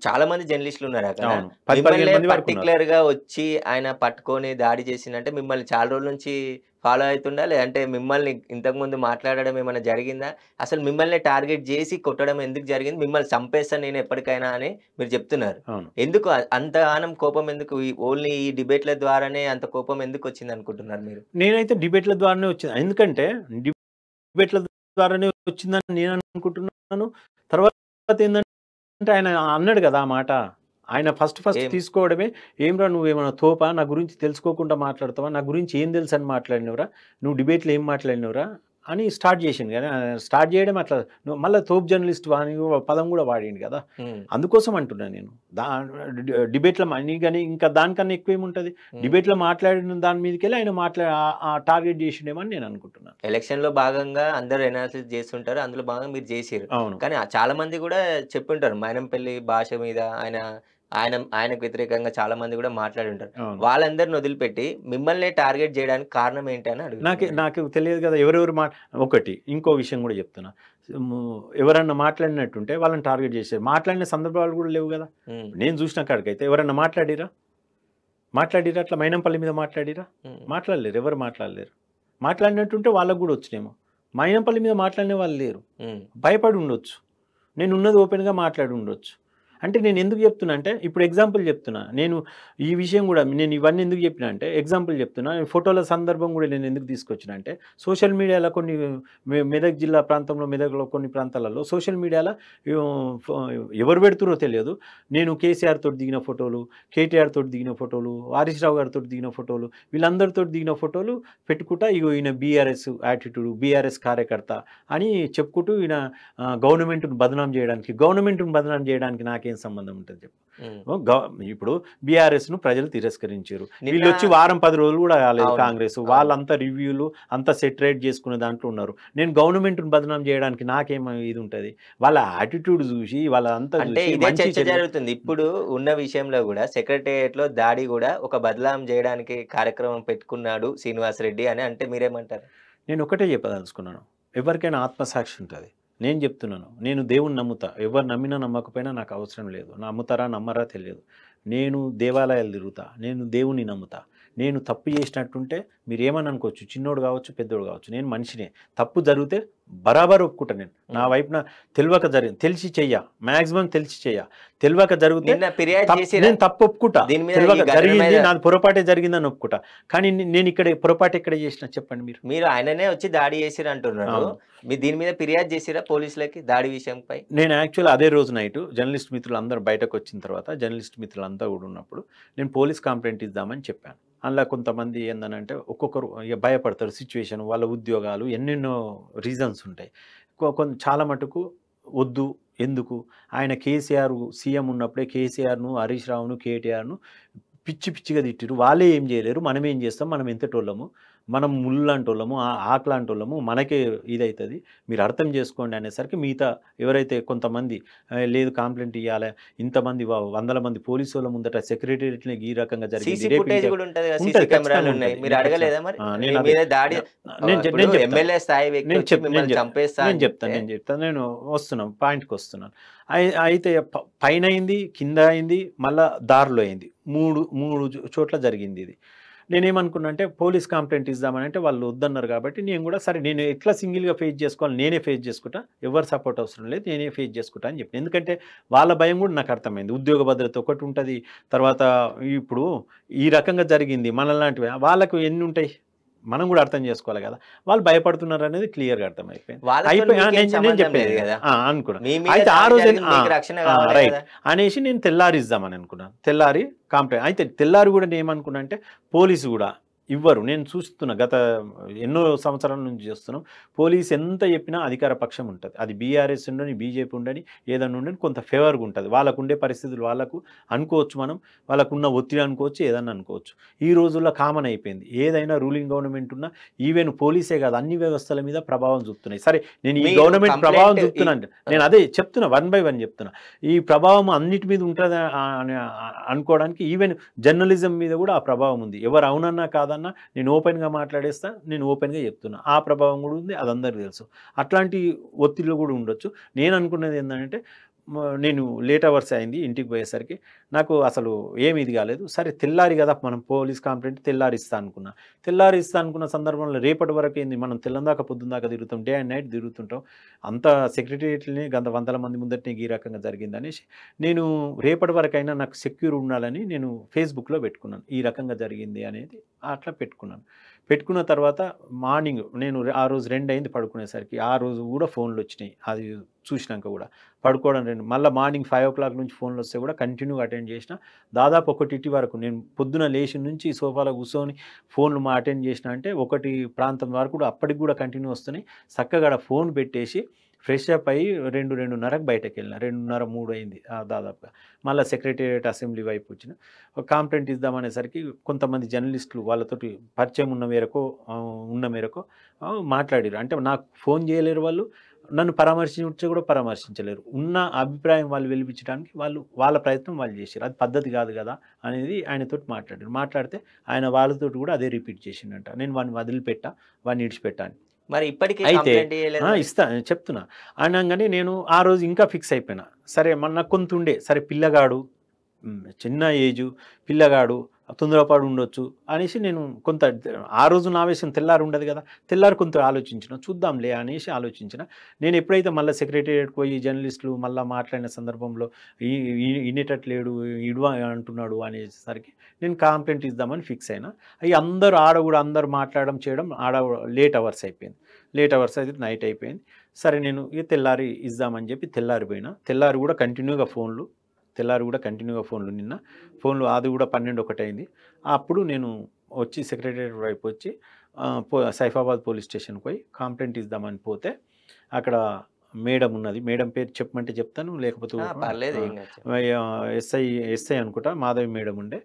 చాలా మంది జర్నలిస్టులు ఉన్నారు అక్కడ. మిమ్మల్ని పర్టికులర్ గా వచ్చి ఆయన పట్టుకొని దాడి చేసిందంటే మిమ్మల్ని చాలా రోజుల నుంచి ఫాలో అవుతుందా, లేదంటే మిమ్మల్ని ఇంతకు ముందు మాట్లాడడం ఏమైనా జరిగిందా? అసలు మిమ్మల్ని టార్గెట్ చేసి కొట్టడం ఎందుకు జరిగింది? మిమ్మల్ని చంపేస్తాను నేను ఎప్పటికైనా అని మీరు చెప్తున్నారు. ఎందుకు అంత ఆనం కోపం ఎందుకు? ఓన్లీ ఈ డిబేట్ల ద్వారానే అంత కోపం ఎందుకు వచ్చింది అనుకుంటున్నారు మీరు? నేనైతే డిబేట్ల ద్వారానే వచ్చింది, ఎందుకంటే డిబేట్ల ద్వారానే వచ్చిందని నేను అనుకుంటున్నాను. తర్వాత ఏంటంటే అంటే ఆయన అన్నాడు కదా ఆ మాట, ఆయన ఫస్ట్ తీసుకోవడమే, ఏమ్రా నువ్వేమన్నా తోపా, నా గురించి తెలుసుకోకుండా మాట్లాడతావా, నా గురించి ఏం తెలుసు అని మాట్లాడినవరా, నువ్వు డిబేట్లో ఏం మాట్లాడినవరా అని స్టార్ట్ చేసింది కదా. స్టార్ట్ చేయడం అట్లా మళ్ళీ తోపు జర్నలిస్ట్ అని పదం కూడా వాడింది కదా. అందుకోసం అంటున్నాను నేను, డిబేట్లో అని కానీ ఇంకా దానికన్నా ఎక్కువ ఏముంటుంది, డిబేట్లో మాట్లాడిన దాని మీదకి వెళ్ళి ఆయన టార్గెట్ చేసిండేమని నేను అనుకుంటున్నాను. ఎలక్షన్లో భాగంగా అందరూ ఎనాలిసిస్ చేస్తుంటారు, అందులో భాగంగా మీరు చేసారు. కానీ చాలా మంది కూడా చెప్పుంటారు మైనంపల్లి భాష మీద ఆయన ఆయనకు వ్యతిరేకంగా చాలా మంది కూడా మాట్లాడి ఉంటారు. అవును. వాళ్ళందరిని వదిలిపెట్టి మిమ్మల్నే టార్గెట్ చేయడానికి కారణం ఏంటి అని అడుగుతున్నాను. నాకు తెలియదు కదా! ఎవరెవరు ఒకటి ఇంకో విషయం కూడా చెప్తున్నా. హ్మ్. ఎవరన్నా మాట్లాడినట్టుంటే వాళ్ళని టార్గెట్ చేశారు. మాట్లాడిన సందర్భాలు కూడా లేవు కదా! హ్మ్. నేను చూసిన కాడికైతే ఎవరన్నా మాట్లాడిర్రా? మాట్లాడిర్రా అట్లా మైనంపల్లి మీద మాట్లాడిర్రా? హ్మ్. మాట్లాడలేరు. ఎవరు మాట్లాడలేరు. మాట్లాడినట్టుంటే వాళ్ళకి కూడా వచ్చినేమో. మైనంపల్లి మీద మాట్లాడిన వాళ్ళు లేరు. హ్మ్. భయపడి ఉండొచ్చు. నేనున్నది ఓపెన్‌గా మాట్లాడి ఉండొచ్చు. అంటే నేను ఎందుకు చెప్తున్నా అంటే, ఇప్పుడు ఎగ్జాంపుల్ చెప్తున్నా. నేను ఈ విషయం గూడా నేను ఇవన్నీ ఎందుకు చెప్పినా అంటే, ఎగ్జాంపుల్ చెప్తున్నా. ఫోటోల సందర్భం గూడా నేను ఎందుకు తీసుకొచ్చినా అంటే, సోషల్ మీడియాలో కొన్ని మెదక్ జిల్లా ప్రాంతంలో, మెదక్‌లో కొన్ని ప్రాంతాలలో సోషల్ మీడియాలో ఫ ఎవరు పెడుతుర్రో తెలియదు. నేను కేసీఆర్ తోటి దిగిన ఫోటోలు, కేటీఆర్ తోటి దిగిన ఫోటోలు, హరీష్ రావు గారితోటి దిగిన ఫోటోలు, వీళ్ళందరితోటి దిగిన ఫోటోలు పెట్టుకుంటా ఇగో ఈయన బీఆర్ఎస్ యాటిట్యూడ్, బీఆర్ఎస్ కార్యకర్త అని చెప్పుకుంటూ ఈయన గవర్నమెంట్‌ని బదనాం చేయడానికి నాకేం సంబంధం ఉంటది చెప్పు. హ్మ్. ఇప్పుడు బీఆర్ఎస్‌ను ప్రజలు తిరస్కరించారు. నిన్న వీళ్ళొచ్చి వారం 10 రోజులు కూడా కాలేదు అవును. కాంగ్రెస్. అవును. వాళ్ళంతా రివ్యూలు అంతా సెటరేట్ చేసుకునే దాంట్లో ఉన్నారు. నేను గవర్నమెంట్‌ని బదనాం చేయడానికి నాకేం ఇది ఉంటది. వాళ్ళ యాటిట్యూడ్ చూసి వాళ్ళంతా అంటే చూసి ఇదే మంచి చర్చ చెడు జరుగుతుంది. ఇప్పుడు ఉన్న విషయంలో గూడా సెక్రటేరియట్‌లో దాడి గూడా ఒక బదలాం జేయడానికి కార్యక్రమం పెట్టుకున్నాడు శ్రీనివాస్ రెడ్డి అని అంటే మీరేమంటారు? నేను ఒకటే చెప్పదలుచుకున్నాను. ఎవరికైనా ఆత్మసాక్షి ఉంటది. నేను చెప్తున్నాను. నేను దేవుడిని నమ్ముతా. ఎవరు నమ్మినా నమ్మకపోయినా నాకు అవసరం లేదు. నమ్ముతారా నమ్మరా తెలియదు. నేను దేవాలయాలు తిరుగుతా. నేను దేవుడిని నమ్ముతా. నేను తప్పు చేసినట్టుంటే మీరేమని అనుకోవచ్చు. చిన్నోడు కావచ్చు, పెద్దోడు కావచ్చు. నేను మనిషినే. తప్పు జరిగితే బరాబర్ ఒప్పుకుంటా నేను. నా హ్మ్. వైపున తెలవక జరిగింది. తెలిసి చెయ్య. మాక్సిమం తెలిసి చెయ్య. తెలవక జరిగితే నిన్న ఫిర్యాదు జేసిర్రా? నేను తప్పు ఒప్పుకుంటా. దీని మీద ఈ తెలవక ఘటన జరిగింది. మీద నాది పొరపాటే జరిగిందని ఒప్పుకుంటా. కానీ నేను ఇక్కడ పొరపాటు ఎక్కడ చేసినా చెప్పండి మీరు? మీరు ఆయననే వచ్చి దాడి జేసిర్రంటున్నారు. అవును. మీరు దీని మీద ఫిర్యాదు జేసిర్రా పోలీసులకి దాడి విషయంపై? నేను యాక్చువల్ అదే రోజు నైటు జర్నలిస్ట్ మిత్రులందరూ బయటకొచ్చిన తర్వాత జర్నలిస్ట్ మిత్రులంతా కూడా ఉన్నప్పుడు నేను పోలీస్ కంప్లెయింట్ ఇద్దామని చెప్పాను. అందులో కొంతమంది ఏందనంటే ఒక్కొక్కరు ఇక భయపడతారు సిచ్యువేషన్ వాళ్ళ ఉద్యోగాలు ఎన్నెన్నో రీజన్స్ ఉంటాయి. చాలా మటుకు వద్దు ఎందుకు ఆయన కేసీఆర్ సీఎం ఉన్నప్పుడే కేసీఆర్‌ను, హరీష్ రావును, కేటీఆర్‌ను పిచ్చి పిచ్చిగా తిట్టిర్రు. వాళ్ళే ఏం చేయలేరు. మనం ఏం చేస్తాం? మనం ఎంతటోళ్ళము. మనం ముల్లులాంటోళ్ళము, ఆకులాంటోళ్ళము. మనకే ఇదైతది. మీరు అర్థం చేసుకోండి అనేసరికి మిగతా ఎవరైతే కొంతమంది లేదు కంప్లెయింట్ ఇయ్యాలే. ఇంతమంది వందల మంది పోలీసోళ్ళ ముందట సెక్రటేరియట్‌నే ఈ రకంగా జరిగింది. సీసీ రేపు ఫుటేజ్ ఇంకా గూడా ఉంటది గదా! ఉంటది. సీసీ ఖచ్చితంగా కెమెరాలున్నాయి. ఉంటది. మీరు అడగలేదా మరి? మీ నేను అదే మీద దాడి ఇప్పుడు నేను చెప్తాను. ఎమ్మెల్యే స్థాయి వ్యక్తి వచ్చి మిమ్మల్ని చంపేస్తా అని చెప్తే నేను చెప్తాను. నేను వస్తున్నాను. పాయింట్‌కొస్తున్నాను. అయితే పైనయింది, కింద అయింది, మళ్ళా దారిలో అయింది. 3 చోట్ల జరిగింది ఇది. నేనేమనుకున్నా అంటే పోలీస్ కంప్లెయింట్ ఇద్దామని అంటే వాళ్ళు వద్దన్నారు కాబట్టి నేను కూడా సరే నేను ఎట్లా సింగిల్‌గా ఫేస్ చేసుకోవాలి నేనే ఫేస్ చేసుకుంటా. ఎవరి సపోర్ట్ అవసరం లేదు. నేనే ఫేస్ చేసుకుంటా అని చెప్పి. ఎందుకంటే వాళ్ళ భయం కూడా నాకు అర్థమైంది. ఉద్యోగ భద్రత ఒకటి ఉంటది. తర్వాత ఇప్పుడు ఈ రకంగా జరిగింది మనలాంటివి వాళ్ళకు ఎన్ని ఉంటాయి? మనం కూడా అర్థం చేసుకోవాలి కదా! వాళ్ళు భయపడుతున్నారనేది క్లియర్‌గా అర్థమైపోయింది. వాళ్ళతోని మీకేం నేను సంబంధం చెప్పేది లేదు గదా! అనుకున్నా. మీ మీద అయితే ఆ దాడి రోజే జరిగింది మీకు రక్షణ కావాలి రైట్. గదా! అనేసి నేను తెల్లారిద్దామని అనుకున్నాను. తెల్లారి కంప్లెయింట్ అయితే తెల్లారి కూడా నేనేమనుకున్నా అంటే పోలీసు కూడా ఇవ్వరు. నేను చూస్తున్నా గత ఎన్నో సంవత్సరాల నుంచి చూస్తున్నాం. పోలీస్ ఎంత చెప్పినా అధికార పక్షం ఉంటది. అది బీఆర్ఎస్ ఉండని, బీజేపీ ఉండని, ఏదన్నా ఉండని కొంత ఫేవర్‌గా ఉంటది. వాళ్ళకుండే పరిస్థితులు వాళ్ళకు అనుకోవచ్చు మనం. వాళ్ళకున్న ఒత్తిడి అనుకోవచ్చు, ఏదన్నా అనుకోవచ్చు. ఈ రోజుల్లో కామన్ అయిపోయింది. ఏదైనా రూలింగ్ గవర్నమెంట్ ఉన్నా ఈవెన్ పోలీసే కాదు అన్ని వ్యవస్థల మీద ప్రభావం చూపుతున్నాయి. సరే నేను ఈ మీరు గవర్నమెంట్ ప్రభావం కంప్లెయింట్ చూపుతున్నాను. నేను అదే చెప్తున్నా వన్ బై వన్ చెప్తున్నా. ఈ ప్రభావం అన్నిటి మీద ఉంటదా అని అనుకోవడానికి ఈవెన్ జర్నలిజం మీద కూడా ఆ ప్రభావం ఉంది. ఎవరు అవునన్నా కాదన్నా నేను ఓపెన్‌గా మాట్లాడేస్తా. నేను ఓపెన్‌గా చెప్తున్నా. ఆ ప్రభావం కూడా ఉంది. అది అందరికీ తెలుసు. అట్లాంటి ఒత్తిళ్ళు కూడా ఉండొచ్చు. నేను అనుకున్నది ఏందంటే నేను లేట్ అవర్స్ అయింది ఇంటికి పోయేసరికి. నాకు అసలు ఏమి ఇది కాలేదు. సరే తెల్లారి కదా మనం పోలీస్ కంప్లెయింట్ తెల్లారి ఇస్తా అనుకున్నా. తెల్లారి ఇస్తా అనుకున్న సందర్భంలో రేపటి వరకు ఏంది మనం తెల్లందాక పొద్దుందాకా తిరుగుతాం. డే అండ్ నైట్ తిరుగుతుంటాం. అంతా సెక్రటేరియట్‌లోనే వందల మంది ముందటనే ఈ రకంగా జరిగిందనేసి నేను రేపటి వరకైనా నాకు సెక్యూర్ ఉండాలని నేను ఫేస్‌బుక్‌లో పెట్టుకున్నాను. ఈ రకంగా జరిగింది అనేది అట్లా పెట్టుకున్నాను. పెట్టుకున్న తర్వాత మార్నింగ్ నేను ఆ రోజు 2 అయింది పడుకునేసరికి. ఆ రోజు కూడా ఫోన్‌లొచ్చినాయి. అది చూసినాక కూడా. పడుకోవడం 2 మళ్ళా మార్నింగ్ 5:00 నుంచి ఫోన్‌లొస్తే కూడా కంటిన్యూగా అటెండ్ చేసిన. దాదాపు 1 వరకు నేను పొద్దున లేచిన నుంచి సోఫాలో కూర్చొని ఫోన్‌లు అటెండ్ చేసిన అంటే 1 ప్రాంతం వరకు కూడా అప్పటికి కూడా కంటిన్యూ వస్తున్నాయి. చక్కగా ఆడ ఫోన్ పెట్టేసి ఫ్రెష్ అప్ అయ్యి 2:30కి బయటకెళ్ళిన. 2:30, 3 అయింది దాదాపుగా. మళ్ళా సెక్రటేరియట్ అసెంబ్లీ వైపు వచ్చిన. ఒక కంప్లెయింట్ ఇద్దామనేసరికి కొంతమంది జర్నలిస్టులు వాళ్ళతోటి పరిచయం ఉన్న మేరకు మాట్లాడిర్రు. అంటే నాకు ఫోన్ చేయలేరు వాళ్ళు. నన్ను పరామర్శించ కూడా పరామర్శించలేరు. ఉన్న అభిప్రాయం వాళ్ళు వెలిపించడానికి వాళ్ళ ప్రయత్నం వాళ్ళు చేశారు. అది పద్ధతి కాదు కదా అనేది ఆయనతోటి మాట్లాడారు. మాట్లాడితే ఆయన వాళ్ళతోటి కూడా అదే రిపీట్ చేసిండంట. నేను వాడిని వదిలిపెట్టా, వాడిని ఇడిచిపెట్టా అని. మరి ఇప్పటికి అయితే కంప్లైంట్ చేయలేదు మరి? ఇస్తా చెప్తున్నా. అనంగానే నేను ఆ రోజు ఇంకా ఫిక్స్ అయిపోయినా. సరే నాకు కొంత ఉండే, సరే పిల్లగాడు చిన్న ఏజు, పిల్లగాడు తొందరపాటు ఉండొచ్చు అనేసి నేను కొంత ఆ రోజు నా విషయం తెల్లారి ఉండదు కదా, తెల్లారి కొంత ఆలోచించిన, చూద్దాంలే అనేసి ఆలోచించిన. నేను ఎప్పుడైతే మళ్ళీ సెక్రటేరియట్కి పోయి జర్నలిస్టులు మళ్ళీ మాట్లాడిన సందర్భంలో వినేటట్లేడు, ఇడువ అంటున్నాడు అనేసరికి నేను కంప్లైంట్ ఇద్దామని ఫిక్స్ అయినా. అవి అందరూ ఆడ కూడా అందరూ మాట్లాడడం చేయడం ఆడ లేట్ అవర్స్ అయిపోయింది. లేట్ అవర్స్ అయితే నైట్ అయిపోయింది. సరే నేను ఇక తెల్లారి ఇద్దామని చెప్పి తెల్లారిపోయినా. తెల్లారి కూడా కంటిన్యూగా ఫోన్లు నిన్న ఫోన్లు అది కూడా 12-1 అయింది. అప్పుడు నేను వచ్చి సెక్రటేరియట్ వైపు వచ్చి సైఫాబాద్ పోలీస్ స్టేషన్కి పోయి కంప్లైంట్ ఇద్దామని పోతే అక్కడ మేడం ఉన్నది. మేడం పేరు చెప్పమంటే చెప్తాను, లేకపోతే పర్లేదు ఏం కాదు. ఎస్ఐ అనుకుంటా మాధవి మేడం ఉండే.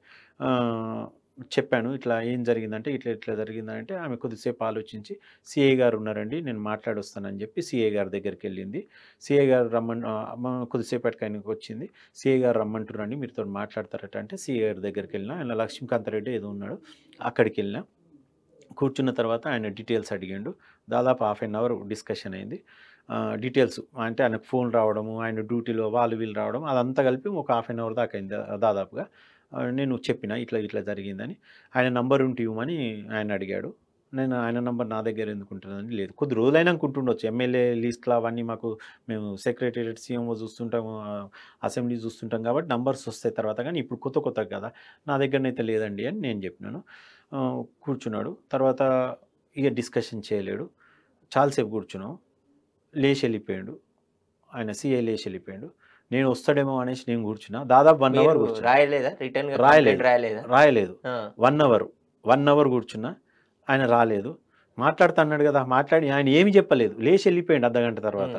చెప్పాను ఇట్లా ఏం జరిగిందంటే ఇట్లా జరిగిందంటే ఆమె కొద్దిసేపు ఆలోచించి సిఐ గారు ఉన్నారండి నేను మాట్లాడొస్తానని చెప్పి సిఐ గారి దగ్గరికి వెళ్ళింది. సిఐ గారు కొద్దిసేపటికి ఆయనకు వచ్చింది. సిఐ గారు రమ్మంటున్నారండి మీరుతో మాట్లాడతారట అంటే సిఐ గారి దగ్గరికి వెళ్ళినా. ఆయన లక్ష్మీకాంత్ రెడ్డి ఏదో ఉన్నాడు, అక్కడికి వెళ్ళినా. కూర్చున్న తర్వాత ఆయన డీటెయిల్స్ అడిగాడు. దాదాపు హాఫ్ అన్ అవర్ డిస్కషన్ అయింది. డీటెయిల్స్ అంటే ఆయనకు ఫోన్ రావడము, ఆయన డ్యూటీలో వీళ్ళు రావడం, అదంతా కలిపి ఒక హాఫ్ అన్ అవర్ దాకా అయింది దాదాపుగా. నేను చెప్పిన ఇట్లా జరిగిందని. ఆయన నంబర్ ఉంటే ఇవ్వమని ఆయన అడిగాడు. నేను ఆయన నంబర్ నా దగ్గర ఎందుకు ఉంటుందని, లేదు కొద్ది రోజులైనా ఉంటుండొచ్చు, ఎమ్మెల్యే లిస్టులు అవన్నీ మేము సెక్రటేరియట్ సీఎంఓ చూస్తుంటాము, అసెంబ్లీ చూస్తుంటాం కాబట్టి నంబర్స్ వస్తాయి తర్వాత, కానీ ఇప్పుడు కొత్త కదా నా దగ్గరనైతే లేదండి అని నేను చెప్పినాను. కూర్చున్నాడు. తర్వాత ఇక డిస్కషన్ చేయలేడు. చాలాసేపు కూర్చున్నాం. లేచి వెళ్ళిపోయాడు ఆయన, సిఐ లేచి వెళ్ళిపోయాడు. నేను వస్తాడేమో అనేసి నేను కూర్చున్నా. దాదాపు 1 అవర్ కూర్చున్నా. రాయలేదు 1 అవర్ కూర్చున్నా. ఆయన రాలేదు. మాట్లాడుతా అన్నాడు కదా, మాట్లాడి ఆయన ఏమి చెప్పలేదు, లేచి వెళ్ళిపోయాడు అర్ధగంట తర్వాత.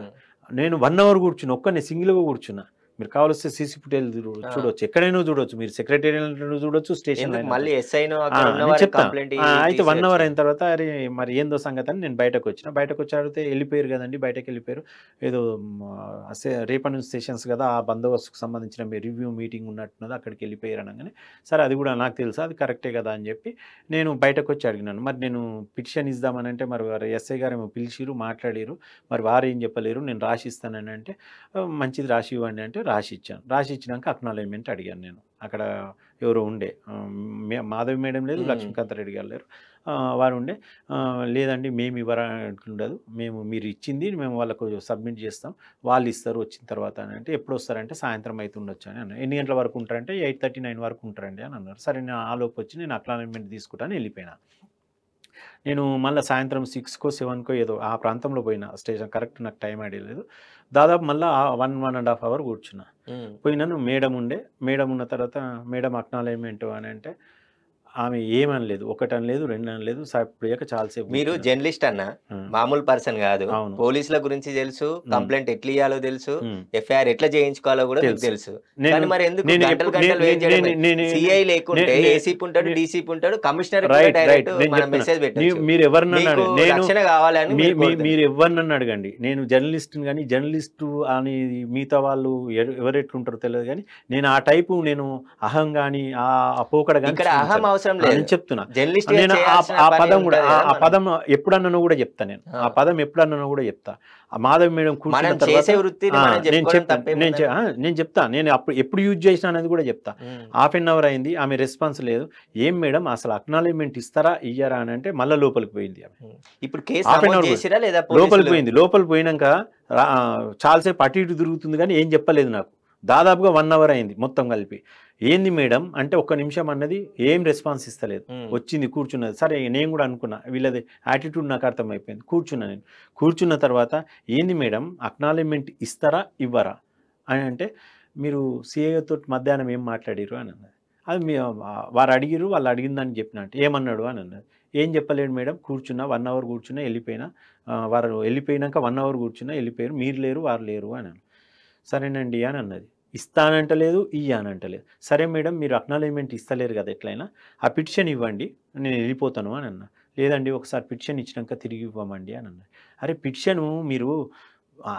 నేను 1 అవర్ కూర్చున్నా, ఒక్కనే సింగిల్గా కూర్చున్నా. మీరు కావాల్స్తే సీసీ ఫుటేజ్ చూడవచ్చు, ఎక్కడైనా చూడవచ్చు, మీరు సెక్రటేరియట్ చూడవచ్చు, స్టేషన్ అయితే 1 అవర్ అయిన తర్వాత అరే మరి ఏందో సంగతి అని నేను బయటకు వచ్చి అడిగితే వెళ్ళిపోయారు కదండి, బయటకు వెళ్ళిపోయారు, ఏదో రేపటి సెషన్స్ కదా ఆ బందోబస్తుకు సంబంధించిన రివ్యూ మీటింగ్ ఉన్నట్టున్నది అక్కడికి వెళ్ళిపోయారు అనగానే, సరే అది కూడా నాకు తెలుసు, అది కరెక్టే కదా అని చెప్పి నేను బయటకు వచ్చి అడిగినాను. మరి నేను పిటిషన్ ఇద్దామని అంటే మరి వారు ఎస్ఐ గారు ఏమో పిలిచిరు, మాట్లాడారు, మరి వారు ఏం చెప్పలేరు, నేను రాసిస్తానని అంటే మంచిది రాసి ఇవ్వండి అంటే రాసి ఇచ్చాను. రాసి ఇచ్చినాక అక్నాలజ్మెంట్ అడిగాను నేను. అక్కడ ఎవరు ఉండే, మాధవి మేడం లేదు, లక్ష్మీకాంత్ రెడ్డి గారు లేరు, వారు ఉండే. లేదండి మేము ఇవ్వరంటుండదు, మీరు ఇచ్చింది మేము వాళ్ళకు సబ్మిట్ చేస్తాం, వాళ్ళు ఇస్తారు వచ్చిన తర్వాత అని అంటే, ఎప్పుడు వస్తారంటే సాయంత్రం అయితే ఉండొచ్చు అని అన్నారు. ఎన్ని గంటల వరకు ఉంటారంటే 8:30-9 వరకు ఉంటారండి అని అన్నారు. సరే నేను ఆలోపు వచ్చి నేను అక్నాలజ్మెంట్ తీసుకుంటాను వెళ్ళిపోయినా. నేను మళ్ళీ సాయంత్రం 6కో 7కో ఏదో ఆ ప్రాంతంలో పోయినా స్టేషన్, కరెక్ట్ నాకు టైం ఐడియా లేదు. దాదాపు మళ్ళీ 1.5 అవర్ కూర్చున్నా. పోయినాను. మేడం ఉన్న తర్వాత మేడం అక్నాలజ్మెంట్ అని అంటే ఆమె ఏమనలేదు, 1 అనలేదు, 2 అనలేదు. సాయిపోయాక చాలాసేపు. మీరు జర్నలిస్ట్ అన్న, మామూలు పర్సన్ కాదు. పోలీసుల గురించి తెలుసు, కంప్లైంట్ ఎట్లా ఇయ్యాలో తెలుసు, ఎఫ్ఐఆర్ ఎట్లా చేయించుకోవాలో కూడా తెలుసు. కానీ మరి ఎందుకు గంటలు వెయిట్ చేయడం? సిఐ లేకుంటే ఏసీపీ ఉంటాడు, డీసీపీ ఉంటాడు, కమిషనర్ డైరెక్ట్ మన మెసేజ్ పెట్టచ్చు. మీరు ఎవరినన్నాడు, రక్షణ కావాలని మీరు ఎవరినన్ను అడగండి. నేను జర్నలిస్ట్ కానీ, జర్నలిస్టు అని మిగతా వాళ్ళు ఎవరెట్లుంటారో తెలియదు, కానీ నేను ఆ టైపు, నేను అహం కానీ ఆ పోకడ కానీ నేను చెప్తున్నా. నేను ఆ పదం కూడా, ఆ పదం ఎప్పుడన్నా కూడా చెప్తా, నేను ఆ పదం ఎప్పుడన్నా కూడా చెప్తా. ఆ మాధవి మేడం కూర్చున్న తర్వాత నేను చెప్తా, నేను అప్పుడు ఎప్పుడు యూజ్ చేసిన అనేది కూడా చెప్తా. హాఫ్ అన్ అవర్ అయింది, ఆమె రెస్పాన్స్ లేదు. ఏం మేడం అసలు అక్నాలజ్మెంట్ ఇస్తారా ఇయ్యారా అని అంటే మళ్ళీ లోపలికి పోయింది ఆమె. ఇప్పుడు లోపలికి పోయింది. లోపలికి పోయినాక చాలాసేపు అటు ఇటు తిరుగుతుంది కానీ ఏం చెప్పలేదు నాకు. దాదాపుగా 1 అవర్ అయింది మొత్తం కలిపి. ఏంది మేడం అంటే 1 నిమిషం అన్నది, ఏం రెస్పాన్స్ ఇస్తలేదు. వచ్చింది, కూర్చున్నది. సరే నేను కూడా అనుకున్నా వీళ్ళది యాటిట్యూడ్ నాకు అర్థమైపోయింది. నేను కూర్చున్న తర్వాత ఏంది మేడం అక్నాలజ్మెంట్ ఇస్తారా ఇవ్వరా అని అంటే, మీరు సిఐతో మధ్యాహ్నం ఏం మాట్లాడిరు అని అన్నది. అది వారు అడిగిరు, వాళ్ళు అడిగిందని చెప్పిన అంటే ఏమన్నాడు అని అన్నది. ఏం చెప్పలేడు మేడం, కూర్చున్నా 1 అవర్ కూర్చున్నా వెళ్ళిపోయినా, వారు వెళ్ళిపోయినాక 1 అవర్ కూర్చున్నా వెళ్ళిపోయారు, మీరు లేరు వారు లేరు అని. సరేనండి అని అన్నది. ఇస్తానంటలేదు, ఇయ్యానంటలేదు. సరే మేడం మీరు అక్నాలజ్మెంట్ ఇస్తలేరు కదా, ఎట్లయినా ఆ పిటిషన్ ఇవ్వండి నేను వెళ్ళిపోతాను అని అన్నా. లేదండి ఒకసారి పిటిషన్ ఇచ్చినాక తిరిగి ఇవ్వమండి అని అన్నది. అరే పిటిషను మీరు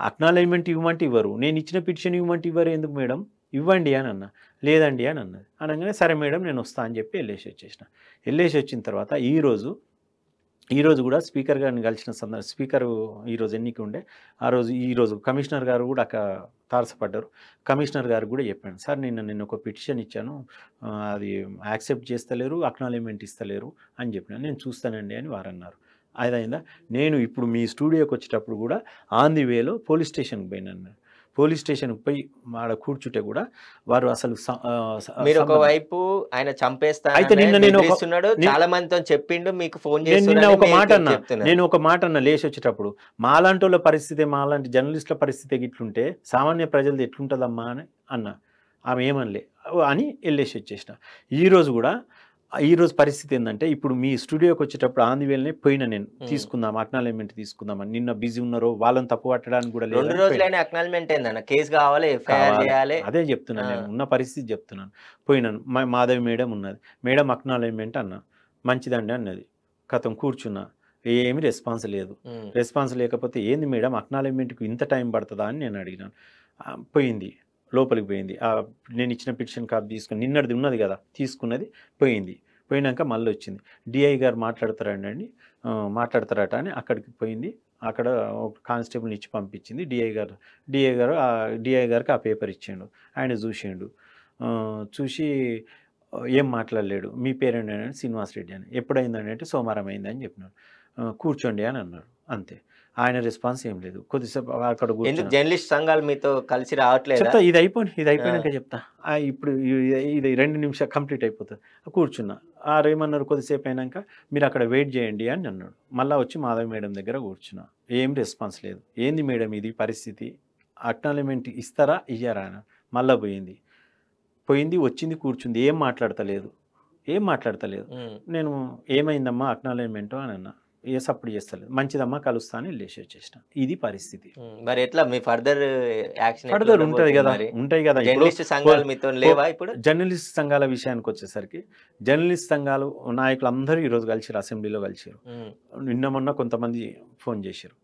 అక్నాలజ్మెంట్ ఇవ్వమంటే ఇవ్వరు, నేను ఇచ్చిన పిటిషన్ ఇవ్వమంటే ఇవ్వరు ఎందుకు మేడం, ఇవ్వండి అని అన్న. లేదండి అని అన్నది. అనగానే సరే మేడం నేను వస్తా అని చెప్పి వెళ్ళేసి వచ్చేసిన. వెళ్ళేసి వచ్చిన తర్వాత ఈరోజు కూడా స్పీకర్ గారిని కలిసిన స్పీకరు ఈరోజు ఎన్నిక ఉండే, ఈరోజు కమిషనర్ గారు కూడా తారసపడ్డారు. కమిషనర్ గారు కూడా చెప్పాను, సార్ నేను ఒక పిటిషన్ ఇచ్చాను, అది యాక్సెప్ట్ చేస్తలేరు, అక్నాలజ్మెంట్ ఇస్తలేరు అని చెప్పిన. నేను చూస్తానండి అని వారు అన్నారు. అదైందా. నేను ఇప్పుడు మీ స్టూడియోకి వచ్చేటప్పుడు కూడా ఆన్ ది వేలో పోలీస్ స్టేషన్కి పోయినాను. పోలీస్ స్టేషన్కి పోయి ఆడ కూర్చుంటే కూడా వారు అసలు మీరు ఒకవైపు ఆయన చంపేస్తా అయితే నేను చాలా మందితో చెప్పిండు, మీకు ఫోన్ నేను ఒక మాట అన్న లేచి వచ్చేటప్పుడు, మాలాంటి వాళ్ళ పరిస్థితి, మాలాంటి జర్నలిస్టుల పరిస్థితి ఇట్లుంటే సామాన్య ప్రజలది ఎట్లుంటుందమ్మా అని అన్న. ఆమె ఏమనలే అని వెళ్ళేసి వచ్చేసిన. ఈరోజు పరిస్థితి ఏంటంటే, ఇప్పుడు మీ స్టూడియోకి వచ్చేటప్పుడు ఆన్ ది వేలనే పోయినా నేను తీసుకుందాం, అక్నాలజ్మెంట్ తీసుకుందామని. నిన్న బిజీ ఉన్నారో వాళ్ళని తప్పు పట్టడానికి కూడా లేదు. 2 రోజులైనా అక్నాలజ్మెంట్ ఏందన్న, కేసు కావాలి, ఎఫ్ఐఆర్ చేయాలి. అదే చెప్తున్నాను, నేను ఉన్న పరిస్థితి చెప్తున్నాను. పోయినాను, మాధవి మేడం ఉన్నది, మేడం అక్నాలజ్మెంట్ అన్న. మంచిదండి అన్నది. కథం కూర్చున్నా, ఏమి రెస్పాన్స్ లేదు. రెస్పాన్స్ లేకపోతే ఏంది మేడం అక్నాలజ్మెంట్కి ఇంత టైం పడుతుందా అని నేను అడిగినాను. పోయింది, లోపలికి పోయింది. నేను ఇచ్చిన పిటిషన్ కాపీ తీసుకుని, నిన్నటిది ఉన్నది కదా తీసుకున్నది, పోయినాక మళ్ళీ వచ్చింది. డిఐ గారు మాట్లాడతారట అని అక్కడికి పోయింది. అక్కడ ఒక కానిస్టేబుల్ని ఇచ్చి పంపించింది. డిఐ గారికి ఆ పేపర్ ఇచ్చిండు. ఆయన చూసి ఏం మాట్లాడలేడు. మీ పేరేంటంటే శ్రీనివాస్ రెడ్డి అని. ఎప్పుడైందని అంటే సోమవారం అయిందని చెప్పినాడు. కూర్చోండి అని అన్నాడు, అంతే. ఆయన రెస్పాన్స్ ఏం లేదు. కొద్దిసేపు అక్కడ జర్నలిస్ట్ సంఘాలు మీతో కలిసి రావట్లేదు. చెప్తా, ఇది అయిపోయినాక చెప్తా. ఇప్పుడు ఇది 2 నిమిషాలు కంప్లీట్ అయిపోతుంది. కూర్చున్నా. ఏమన్నారు, కొద్దిసేపు అయినాక మీరు అక్కడ వెయిట్ చేయండి అని అన్నాడు. మళ్ళీ వచ్చి మాధవి మేడం దగ్గర కూర్చున్నా. ఏం రెస్పాన్స్ లేదు. ఏంది మేడం ఇది పరిస్థితి, అక్నాలజ్మెంట్ ఇస్తారా ఇయ్యారా అని. మళ్ళీ పోయింది, వచ్చింది, కూర్చుంది, ఏం మాట్లాడతలేదు. నేను ఏమైందమ్మా అక్నాలజ్మెంట్ అని అన్నా. ఏ సపోర్ట్ చేస్తలేదు. మంచిదమ్మా కలుస్తా అని వెళ్ళేసి వచ్చేసిన. ఇది పరిస్థితి. మరి ఎట్లా మీ ఫర్దర్ ఉంటుంది కదా, ఉంటాయి కదా. జర్నలిస్ట్ సంఘాలు మీతో లేవా? ఇప్పుడు జర్నలిస్ట్ సంఘాల విషయానికి వచ్చేసరికి, జర్నలిస్ట్ సంఘాలు నాయకులు అందరూ ఈరోజు కలిసిరు, అసెంబ్లీలో కలిసిరు. నిన్న మొన్న కొంతమంది ఫోన్ చేశారు.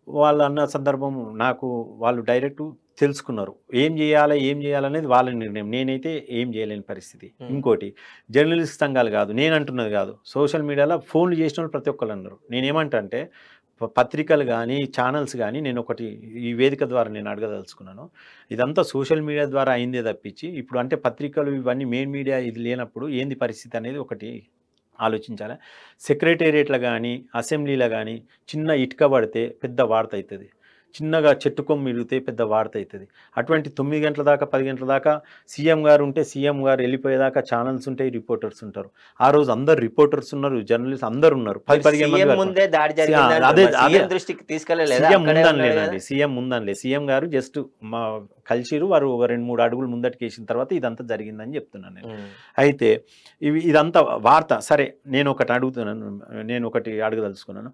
వాళ్ళు అన్న సందర్భం నాకు వాళ్ళు డైరెక్ట్ తెలుసుకున్నారు. ఏం చేయాలనేది వాళ్ళ నిర్ణయం. నేనైతే ఏం చేయలేని పరిస్థితి. ఇంకోటి, జర్నలిస్ట్ సంఘాలు కాదు, నేను అంటున్నది కాదు, సోషల్ మీడియాలో ఫోన్లు చేసిన వాళ్ళు ప్రతి ఒక్కరు అన్నారు. నేనేమంటా అంటే, పత్రికలు కానీ ఛానల్స్ కానీ, నేను ఒకటి ఈ వేదిక ద్వారా నేను అడగదలుచుకున్నాను. ఇదంతా సోషల్ మీడియా ద్వారా అయిందే తప్పించి, ఇప్పుడు అంటే పత్రికలు ఇవన్నీ మెయిన్ మీడియా ఇది లేనప్పుడు ఏంది పరిస్థితి అనేది ఒకటి ఆలోచించాలి. సెక్రటేరియట్లో కానీ అసెంబ్లీలో కానీ చిన్న ఇటుక పడితే పెద్ద వార్త అవుతుంది, చిన్నగా చెట్టు కొమ్ము ఇరిగితే పెద్ద వార్త అవుతుంది. అటువంటి 9 గంటల దాకా 10 గంటల దాకా సీఎం గారు ఉంటే, సీఎం గారు వెళ్ళిపోయేదాకా ఛానల్స్ ఉంటాయి, రిపోర్టర్స్ ఉంటారు. ఆ రోజు అందరు రిపోర్టర్స్ ఉన్నారు, జర్నలిస్ట్ అందరు ఉన్నారు. 10-15 మంది. సీఎం ముందనలే, సీఎం గారు జస్ట్ కలిసిరు, వారు 2-3 అడుగులు ముందటికి వేసిన తర్వాత ఇదంతా జరిగిందని చెప్తున్నాను నేను. అయితే ఇదంతా వార్త. సరే, నేను ఒకటి అడగదలుచుకున్నాను.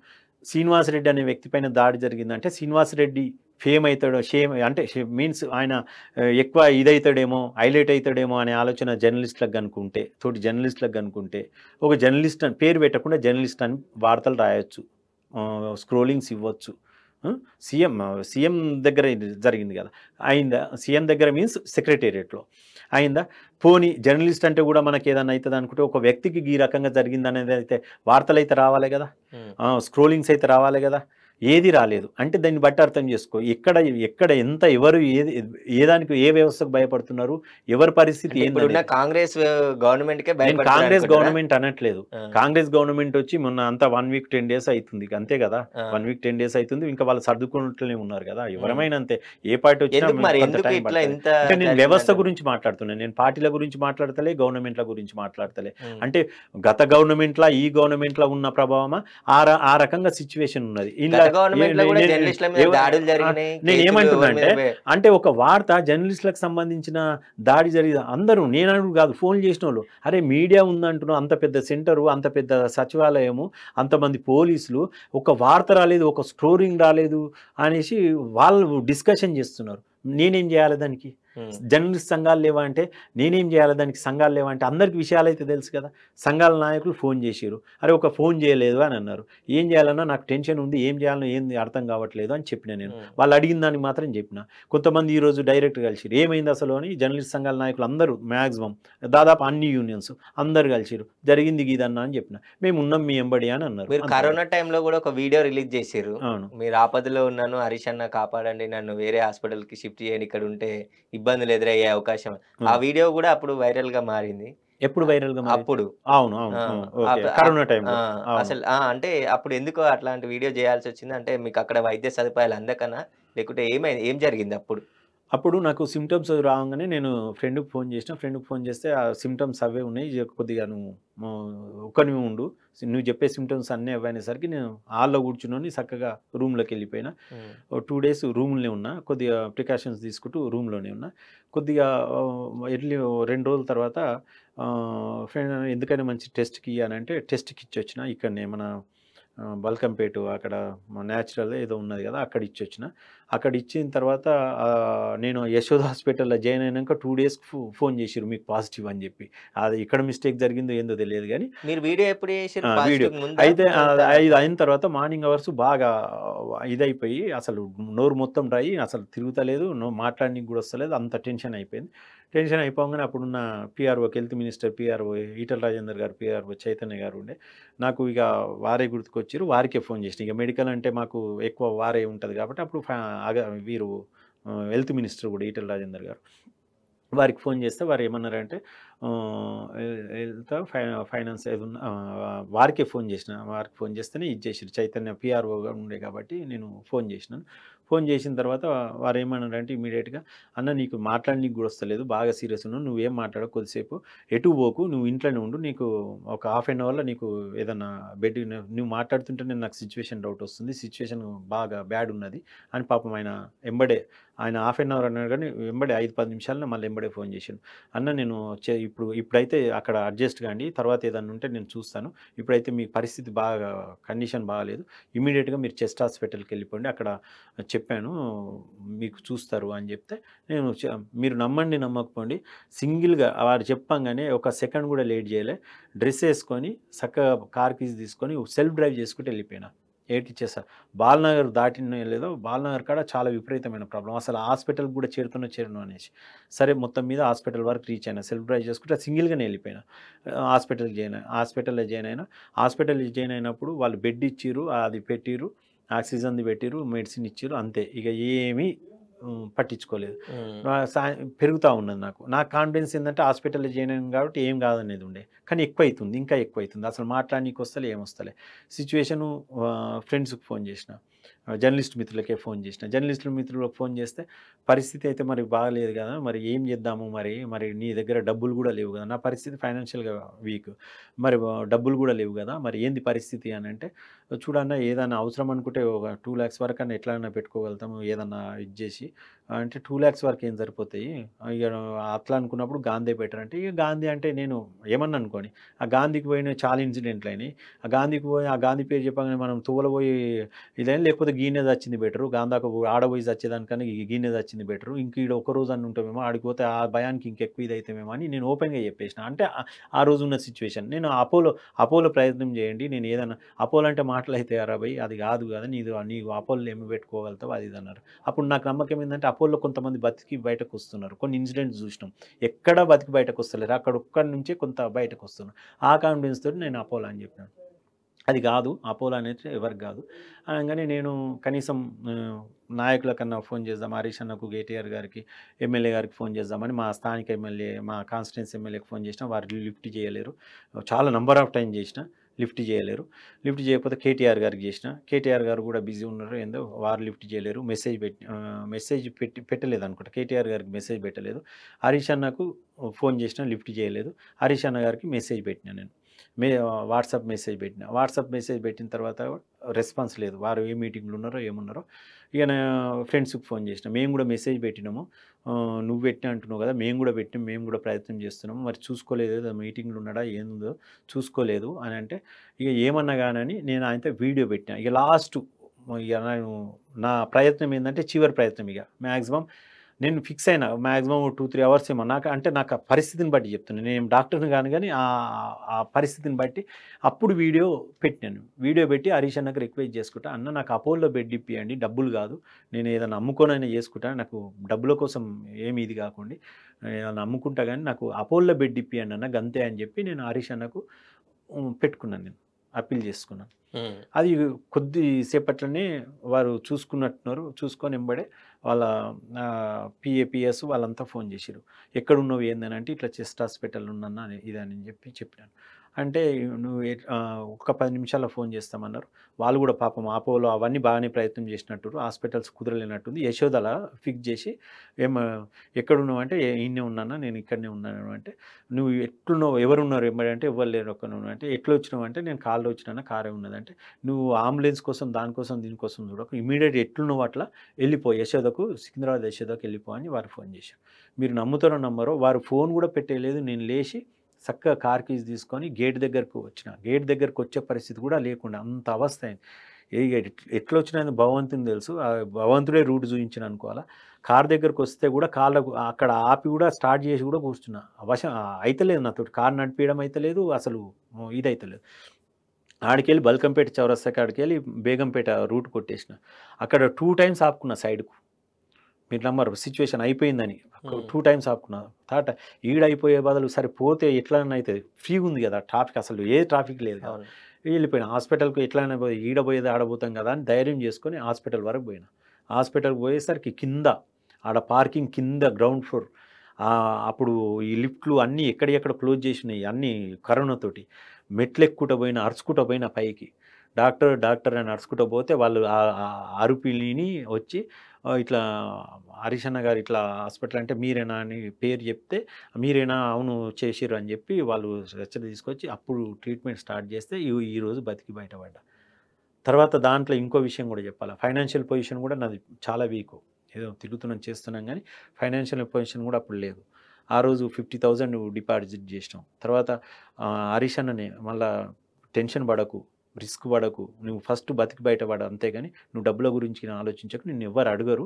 శ్రీనివాస్ రెడ్డి అనే వ్యక్తి పైన దాడి జరిగిందంటే, శ్రీనివాస్ రెడ్డి ఫేమ్ అవుతాడో, అంటే మీన్స్ ఆయన ఎక్కువ ఇదవుతాడేమో, హైలైట్ అవుతాడేమో అనే ఆలోచన జర్నలిస్టులకు కనుకుంటే, ఒక జర్నలిస్ట్ అని పేరు పెట్టకుండా జర్నలిస్ట్ అని వార్తలు రాయొచ్చు, స్క్రోలింగ్స్ ఇవ్వచ్చు. సీఎం దగ్గర జరిగింది కదా, అయిందా? సీఎం దగ్గర మీన్స్ సెక్రటేరియట్లో అయిందా? పోనీ జర్నలిస్ట్ అంటే కూడా మనకి ఏదైనా అవుతుంది అనుకుంటే, ఒక వ్యక్తికి ఈ రకంగా జరిగింది అనేది అయితే వార్తలు అయితే రావాలి కదా, స్క్రోలింగ్స్ అయితే రావాలి కదా. ఏది రాలేదు అంటే దాన్ని బట్టి అర్థం చేసుకో, ఎక్కడ ఎంత ఎవరు ఏదానికి ఏ వ్యవస్థకు భయపడుతున్నారు, ఎవరి పరిస్థితి ఏంటి. కాంగ్రెస్ గవర్నమెంట్ కాంగ్రెస్ గవర్నమెంట్ అనట్లేదు. కాంగ్రెస్ గవర్నమెంట్ వచ్చి మొన్న అంతా 1 వీక్ 10 డేస్ అవుతుంది, అంతే కదా. 1 వీక్ 10 డేస్ అవుతుంది, ఇంకా వాళ్ళు సర్దుకున్నట్లనే ఉన్నారు కదా. ఎవరమైనా అంతే, ఏ పార్టీ వచ్చినా. అంటే నేను వ్యవస్థ గురించి మాట్లాడుతున్నాను, నేను పార్టీల గురించి మాట్లాడతలే, గవర్నమెంట్ల గురించి మాట్లాడతలే. అంటే గత గవర్నమెంట్లా ఈ గవర్నమెంట్లా ఉన్న ప్రభావమా ఆ రకంగా సిచ్యువేషన్ ఉన్నది. నేను ఏమంటున్నా అంటే ఒక వార్త జర్నలిస్టులకు సంబంధించిన దాడి జరిగింది, అందరూ నేను కాదు ఫోన్ చేసిన వాళ్ళు, అరే మీడియా ఉందంటున్నావు, అంత పెద్ద సెంటరు, అంత పెద్ద సచివాలయము, అంతమంది పోలీసులు, ఒక వార్త రాలేదు, ఒక స్టోరింగ్ రాలేదు అనేసి వాళ్ళు డిస్కషన్ చేస్తున్నారు. నేనేం చేయాలి దానికి? హ్మ్. జర్నలిస్ట్ సంఘాలు లేవా అంటే నేనేం చేయాలి దానికి, సంఘాలు లేవా అంటే అందరికి విషయాలు అయితే తెలుసు కదా. సంఘాల నాయకులు ఫోన్ చేసిర్రు, అరే ఒక ఫోన్ చేయలేదు అని అన్నారు. ఏం చేయాలన్నా నాకు టెన్షన్ ఉంది, ఏం చేయాలన్నా ఏంది అర్థం కావట్లేదు అని చెప్పిన నేను. హ్మ్. వాళ్ళు అడిగిన దానికి మాత్రం చెప్పిన. కొంతమంది ఈరోజు డైరెక్ట్ కలిసిరు, ఏమైంది అసలు అని జర్నలిస్ట్ సంఘాల నాయకులు అందరూ మ్యాక్సిమం దాదాపు అన్ని యూనియన్స్ అందరు కలిసిరు, జరిగింది గీదన్నా అని చెప్పిన. మేము ఉన్నాం మీ ఎంబడి అని అన్నారు. మీరు అంతే. కరోనా టైంలో గూడా ఒక వీడియో రిలీజ్ జేసిర్రు. అవును. మీరు ఆపదలో ఉన్నాను, హరీష్ అన్న కాపాడండి, నన్ను వేరే హాస్పిటల్‌కి షిఫ్ట్ చేయండి, ఇక్కడుంటే ఇబ్బందులు ఎదురయ్యే అవకాశం. ఆ అవును. వీడియో గూడా అప్పుడు వైరల్‌గా మారింది. ఎప్పుడు అ వైరల్‌గా మరి? అప్పుడు. అవును. అవును. ఆ! అవును. ఓకే. అప్ అప్ కరోనా ఆ! టైంలో. అవును. అసలు అంటే అప్పుడు ఎందుకు అట్లాంటి వీడియో జేయాల్సొచ్చింది? అంటే మీకక్కడ వైద్య సదుపాయాలు అందకనా? లేకుంటే ఏం జరిగింది అప్పుడు? అప్పుడు నాకు సింప్టమ్స్ రావంగానే నేను ఫ్రెండ్‌కి ఫోన్ చేసిన. ఫ్రెండ్‌కి ఫోన్ చేస్తే ఆ సింప్టమ్స్ అవే ఉన్నాయి. కొద్దిగా నువ్వు ఒక్కనివే ఉండు. నువ్వు చెప్పే సింప్టమ్స్ అన్నీ అవే అనేసరికి నేను హాల్‌లో కూర్చున్నోని చక్కగా రూమ్‌లోకెళ్ళిపోయినా. హ్మ్. ఓ 2 డేస్ రూమ్‌లోనే ఉన్నా. కొద్దిగా ప్రికాషన్స్ తీసుకుంటూ రూమ్‌లోనే ఉన్నా. కొద్దిగా ఎర్లీ ఓ 2 రోజుల తర్వాత ఫ్రెండ్ ఎందుకైనా మంచి టెస్ట్‌కి అనంటే టెస్ట్‌కి ఇచ్చొచ్చిన. ఇక్కడనే మన బల్కంపేట అక్కడ న్యాచురల్ ఏదో ఉన్నది కదా, అక్కడ ఇచ్చొచ్చిన. అక్కడ ఇచ్చిన తర్వాత నేను యశోద హాస్పిటల్‌లో జాయిన్ అయినాక 2 డేస్‌కి ఫోన్ చేసిర్రు మీకు పాజిటివ్ అని చెప్పి. అది ఎక్కడ మిస్టేక్ జరిగిందో ఏందో తెలియదు గానీ మీరు వీడియో ఎప్పుడు జేసిర్రు? వీడియో. పాజిటివ్‌కి ముందా? అయితే తర్వాత? 5 అయిన తర్వాత మార్నింగ్ అవర్స్ బాగా ఇదైపోయి అసలు నోరు మొత్తం డ్రై, అసలు తిరుగుతలేదు, మాట్లాడనీకి గూడా వస్తలేదు. అంత టెన్షన్ అయిపోయింది. టెన్షన్ అయిపోంగానే అప్పుడున్న పీఆర్ఓకి, health minister PRO Etela Rajender గారు, పీఆర్ఓ చైతన్య గారు ఉండే. నాకు ఇక వారే గుర్తుకొచ్చిర్రు. వారికే ఫోన్ చేసిన. ఇక మెడికల్ అంటే మాకు ఎక్కువ వారే ఉంటది కాబట్టి అప్పుడు వీరు హెల్త్ మినిస్టర్ కూడా ఈటెల రాజేందర్ గారు. వారికి ఫోన్ చేస్తే వారు ఏమన్నారంటే హెల్త్ ఫైనాన్స్ ఏదున్నా వారికే ఫోన్ చేసిన. వారికి ఫోన్ చేస్తేనే ఇది చేసిర్రు. చైతన్య పీఆర్ఓగా ఉండే కాబట్టి నేను ఫోన్ చేసినాను. ఫోన్ చేసిన తర్వాత వారు ఏమన్నారంటే ఇమ్మీడియేట్‌గా అన్న నీకు మాట్లాడనీకి కూడా వస్తలేదు, బాగా సీరియస్ ఉన్నావు, నువ్వేం మాట్లాడకు కొద్దిసేపు, ఎటు పోకు, నువ్వు ఇంట్లోనే ఉండు, నీకు ఒక హాఫ్ అన్ అవర్‌లో నీకు ఏదన్నా నువ్వు మాట్లాడుతుంటేనే నాకు సిచ్యువేషన్ డౌట్ వస్తుంది, సిచ్యువేషన్ బాగా బ్యాడ్ ఉన్నది అని పాపం ఆయన ఎంబడే ఆయన హాఫ్ అన్ అవర్ అన్నాడు కానీ వెంబడే 5, 10 నిమిషాల్లో మళ్ళీ ఎంబడే ఫోన్ చేసిండు. అన్న నేను ఇప్పుడైతే అక్కడ అడ్జస్ట్ కాండి, తర్వాత ఏదన్నా ఉంటే నేను చూస్తాను. ఇప్పుడైతే మీ పరిస్థితి బాగా కండిషన్ బాగాలేదు. ఇమ్మీడియేట్‌గా మీరు చెస్ట్ హాస్పిటల్‌కి వెళ్ళిపోండి. అక్కడ చెప్పాను మీకు చూస్తారు అని చెప్తే నేను మీరు నమ్మండి నమ్మకపోండి సింగిల్‌గా వారు చెప్పంగానే ఒక సెకండ్ కూడా లేట్ చేయలే. డ్రెస్ ఏసుకొని చక్కగా కార్ కీస్ తీసుకొని సెల్ఫ్ డ్రైవ్ చేసుకుంటూ వెళ్ళిపోయినా. ఏటిచ్చేసా. బాలనగర్ దాటినో లేదో బాలనగర్ కాడ చాలా విపరీతమైన ప్రాబ్లమ్. అసలు హాస్పిటల్‌కి కూడా చేరను అనేసి. సరే మొత్తం మీద హాస్పిటల్ వరకు రీచ్ అయినా. సెల్ఫ్ డ్రైవ్ చేసుకుంటే సింగిల్‌గానే వెళ్ళిపోయినా. హాస్పిటల్‌లో జాయిన్ అయినా. హాస్పిటల్‌లో జాయిన్ అయినప్పుడు వాళ్ళు బెడ్ ఇచ్చిర్రు. అది పెట్టిర్రు. ఆక్సిజన్‌ది పెట్టిర్రు. మెడిసిన్ ఇచ్చిర్రు. అంతే. ఇక ఏమీ పట్టించుకోలేదు. హ్మ్. పెరుగుతా ఉన్నది నాకు. నా కాన్ఫిడెన్స్ ఏందంటే హాస్పిటల్‌లో జాయిన్ అయ్యాను కాబట్టి ఏం కాదనేది ఉండే. కానీ ఎక్కువైతుంది. ఇంకా ఎక్కువైతుంది. అసలు మాట్లాడనీకి వస్తలే, ఏమొస్తలే. సిట్యుయేషను ఫ్రెండ్స్‌కి ఫోన్ చేసిన. జర్నలిస్ట్ మిత్రులకే ఫోన్ చేసిన. జర్నలిస్ట్ మిత్రులకు ఫోన్ చేస్తే పరిస్థితి అయితే మరి బాగాలేదు కదా, మరి ఏం చేద్దాము మరి? మరి నీ దగ్గర డబ్బులు కూడా లేవు కదా. నా పరిస్థితి ఫైనాన్షియల్‌గా వీక్. మరి డబ్బులు కూడా లేవు కదా, మరి ఏంది పరిస్థితి అనంటే, చూడన్నా ఏదన్నా అవసరం అనుకుంటే ఒక 2,00,000 వరకన్నా ఎట్లైనా పెట్టుకోగలుగుతాము ఏదన్నా ఇది చేసి అంటే 2,00,000 వరకు ఏం సరిపోతాయి. ఇగ అట్లా అనుకున్నప్పుడు గాంధీ బెటర్ అంటే, ఇక గాంధీ అంటే నేను ఏమన్నా అనుకోని, ఆ గాంధీకి పోయిన చాలా ఇన్సిడెంట్‌లయినాయి. ఆ గాంధీకి పోయి ఆ గాంధీ పేరు చెప్పంగానే మనం తువ్వలబోయి ఇదైనా లేకపోతే గీనే చచ్చింది బెటరు. గాంధాకు ఆడ పోయి చచ్చేదానికన్నా గీనే చచ్చింది బెటరు. ఇంక ఈడ ఒక రోజు అన్న ఉంటామేమో, ఆడికి పోతే ఆ భయానికి ఇంకెక్కువ ఇదైతామేమో అని నేను ఓపెన్‌గా చెప్పేసిన. అంటే ఆ రోజు ఉన్న సిట్యుయేషన్. నేను అపోలో ప్రయత్నం చేయండి. నేను ఏదన్నా అపోలో అంటే మాటలైతాయారా భయ్! అది కాదు కదా! నీవు అపోలోలో ఏమి పెట్టుకోగలుగుతావు అది ఇది అన్నారు. అప్పుడు నాకు నమ్మకం ఏందంటే అపోలోలో కొంతమంది బతికి బయటకొస్తున్నారు. కొన్ని ఇన్సిడెంట్స్ చూసినాం. ఎక్కడ బతికి బయటకొస్తలేరు. అక్కడొక్కడి నుంచే కొంత బయటకొస్తున్నారు. ఆ కాన్ఫిడెన్స్ తోటి నేను అపోలో అని చెప్పినాను. అది గాదు. అపోలో అనేది ఎవరికి గాదు. అనంగానే నేను కనీసం నాయకులకన్నా ఫోన్ చేద్దాం. హరీష్ అన్నకు, కేటీఆర్ గారికి, ఎమ్మెల్యే గారికి ఫోన్ చేద్దామని మా స్థానిక ఎమ్మెల్యే, మా కాన్స్టిట్యున్సీ ఎమ్మెల్యేకి ఫోన్ చేసినా వారు లిఫ్ట్ చేయలేరు. చాలా నంబర్ ఆఫ్ టైమ్ చేసినా లిఫ్ట్ చేయలేరు. లిఫ్ట్ చేయకపోతే కేటీఆర్ గారికి చేసినా, కేటీఆర్ గారు కూడా బిజీ ఉన్నారు. ఏందో వారు లిఫ్ట్ చేయలేరు. మెసేజ్ పెట్టలేదనుకుంటా. కేటీఆర్ గారికి మెసేజ్ పెట్టలేదు. హరీష్ అన్నకు ఫోన్ చేసినా లిఫ్ట్ చేయలేదు. హరీష్ అన్న గారికి మెసేజ్ పెట్టినా నేను. వాట్సాప్ మెసేజ్ పెట్టిన. వాట్సాప్ మెసేజ్ పెట్టిన తర్వాత రెస్పాన్స్ లేదు. వారు ఏ మీటింగ్‌లో ఉన్నారో ఏమున్నారో. ఇక నా ఫ్రెండ్స్‌కి ఫోన్ చేసిన. మేము కూడా మెసేజ్ పెట్టినాము. నువ్వు పెట్టినా అంటున్నావు కదా, మేము కూడా పెట్టాం. మేము కూడా ప్రయత్నం చేస్తున్నాము. మరి చూసుకోలేదు, ఏదో మీటింగ్‌లో ఉన్నాడా ఏందో చూసుకోలేదు అని అంటే, ఇక ఏమన్నా గానని నేను ఆయనతో వీడియో పెట్టినా. ఇక లాస్టు ఇక నేను నా ప్రయత్నం ఏందంటే చివరి ప్రయత్నం ఇక. మాక్సిమం నేను ఫిక్స్ అయినా మాక్సిమం 2-3 అవర్స్ ఏమో నాకు ఆ పరిస్థితిని బట్టి చెప్తున్నాను. నేను డాక్టర్‌ని కాను గానీ ఆ పరిస్థితిని బట్టి అప్పుడు పెట్టినాను. వీడియో పెట్టి హరీష్ అన్నకి రిక్వెస్ట్ చేసుకుంటా, "అన్న నాకు అపోలోలో బెడ్ ఇప్పియండి. డబ్బులు కాదు. నేను ఏదైనా అమ్ముకోనైనా చేసుకుంటాను. నాకు డబ్బుల కోసం ఏమి ఇది కాకండి. ఏదైనా అమ్ముకుంటా గానీ నాకు అపోలోలో బెడ్ ఇప్పియండి అన్న గంతే" అని చెప్పి నేను హరీష్ అన్నకు పెట్టుకున్నాను నేను. అప్పీల్ చేసుకున్నాను. హ్మ్. అది కొద్ది సేపట్లోనే వారు చూసుకున్నట్టున్నారు. చూసుకొని ఎంబడే వాళ్ళ పిఏ, పిఎస్ వాళ్ళంతా ఫోన్ చేసిర్రు. "ఎక్కడున్నావు ఏందనంటే" "ఇట్లా చెస్ట్ హాస్పిటల్ ఉన్నాను" ఇదని చెప్పినాను. అంటే "ఒక 10 నిమిషాల్లో ఫోన్ చేస్తామన్నారు." వాళ్ళు కూడా పాపం అపోలో అవన్నీ బాగానే ప్రయత్నం చేసినట్టుర్రు. హాస్పిటల్స్ కుదరలేనట్టుంది. యశోదల ఫిక్స్ చేసి ఏమ "ఎక్కడున్నావు" అంటే "ఈడనే ఉన్నాను. నేను ఇక్కడనే ఉన్నాను" అంటే "నువ్వు ఎట్లున్నావు? ఎవరున్నారు ఎంబడి" అంటే "ఎవ్వరు లేరు ఒక్కనున్నా" అంటే "ఎట్లొచ్చినావు" అంటే "నేను కార్‌లో వచ్చినాను. కారే ఉన్నదంటే" "నువ్వు ఆంబులెన్స్ కోసం దానికోసం దీనికోసం చూడకు. ఇమ్మీడియేట్ ఎట్లున్నావో అట్లా వెళ్ళిపో యశోదకు, సికింద్రాబాద్ యశోదకు వెళ్ళిపో" అని వారు ఫోన్ చేశారు. మీరు నమ్ముతారో నమ్మరో వారు ఫోన్ కూడా పెట్టేయలేదు. నేను లేచి చక్కగా కార్ కీస్ తీసుకొని గేట్ దగ్గరకు వచ్చిన. గేట్ దగ్గరకు వచ్చే పరిస్థితి కూడా లేకుండా అంత అవస్థ అయింది. ఎట్లొచ్చినాయో భగవంతునికి తెలుసు. భగవంతుడే రూట్ చూయించాడు అనుకోవాలా. కార్ దగ్గరకు వస్తే కూడా కాళ్ళకు అక్కడ ఆపి కూడా స్టార్ట్ చేసి కూడా కూర్చున్నా. అయితలేదు నాతోటి. కారు నడిపియడం అయితలేదు. అసలు ఇదైతలేదు. ఆడికెళ్ళి బల్కంపేట చౌరస్తా కాడికెళ్ళి బేగంపేట రూట్ కొట్టేసిన. అక్కడ 2 టైమ్స్ ఆపుకున్నా సైడ్‌కు. మీరు నమ్మరు సిట్యుయేషన్ అయిపోయిందని. 2 టైమ్స్ ఆపుకున్నా. థర్డ్ ఈడైపోయే బదులు సరే పోతే ఎట్లైనా అయితది. ఫ్రీగా ఉంది కదా! ట్రాఫిక్ అసలు ఏ ట్రాఫిక్ లేదు కదా! అవును. వెళ్ళిపోయినా. హాస్పిటల్‌కి ఎట్లైనా పోయి ఈడ పోయేది ఆడ పోతాం కదా! అని ధైర్యం చేసుకొని హాస్పిటల్ వరకు పోయినా. హాస్పిటల్‌కి పోయేసరికి కింద ఆడ పార్కింగ్ కింద గ్రౌండ్ ఫ్లోర్. అప్పుడు ఈ లిఫ్ట్‌లు అన్నీ ఎక్కడియక్కడ క్లోజ్ చేసినాయి. అన్నీ కరోనాతోటి. మెట్లెక్కుకుంటా పోయినా, అరుచుకుంటా పోయినా పైకి. డాక్టర్, డాక్టర్ అని అరుచుకుంటా పోతే వాళ్ళు అరుపులిని వచ్చి ఇట్లా హరీష్ అన్న గారు ఇట్లా హాస్పిటల్ అంటే మీరేనా అని పేరు చెప్తే, మీరేనా అవును చేసిర్రు అని చెప్పి వాళ్ళు స్ట్రెచర్ తీసుకొచ్చి అప్పుడు ట్రీట్మెంట్ స్టార్ట్ చేస్తే ఈరోజు బతికి బయటపడ్డా. తర్వాత దాంట్లో ఇంకో విషయం కూడా చెప్పాలా. ఫైనాన్షియల్ పొజిషన్ కూడా నాది చాలా వీకు. ఏదో తిరుగుతున్నాం చేస్తున్నాం గానీ ఫైనాన్షియల్ పొజిషన్ కూడా అప్పుడు లేదు. ఆ రోజు 50,000 డిపాజిట్ చేసినాం. తర్వాత హరీష్ అన్ననే మళ్ళా టెన్షన్ పడకు, రిస్క్ పడకు. నువ్వు ఫస్ట్ బతికి బయటపడు అంతేగాని నువ్వు డబ్బుల గురించి ఆలోచించకు. నిన్నెవ్వరు అడగరు.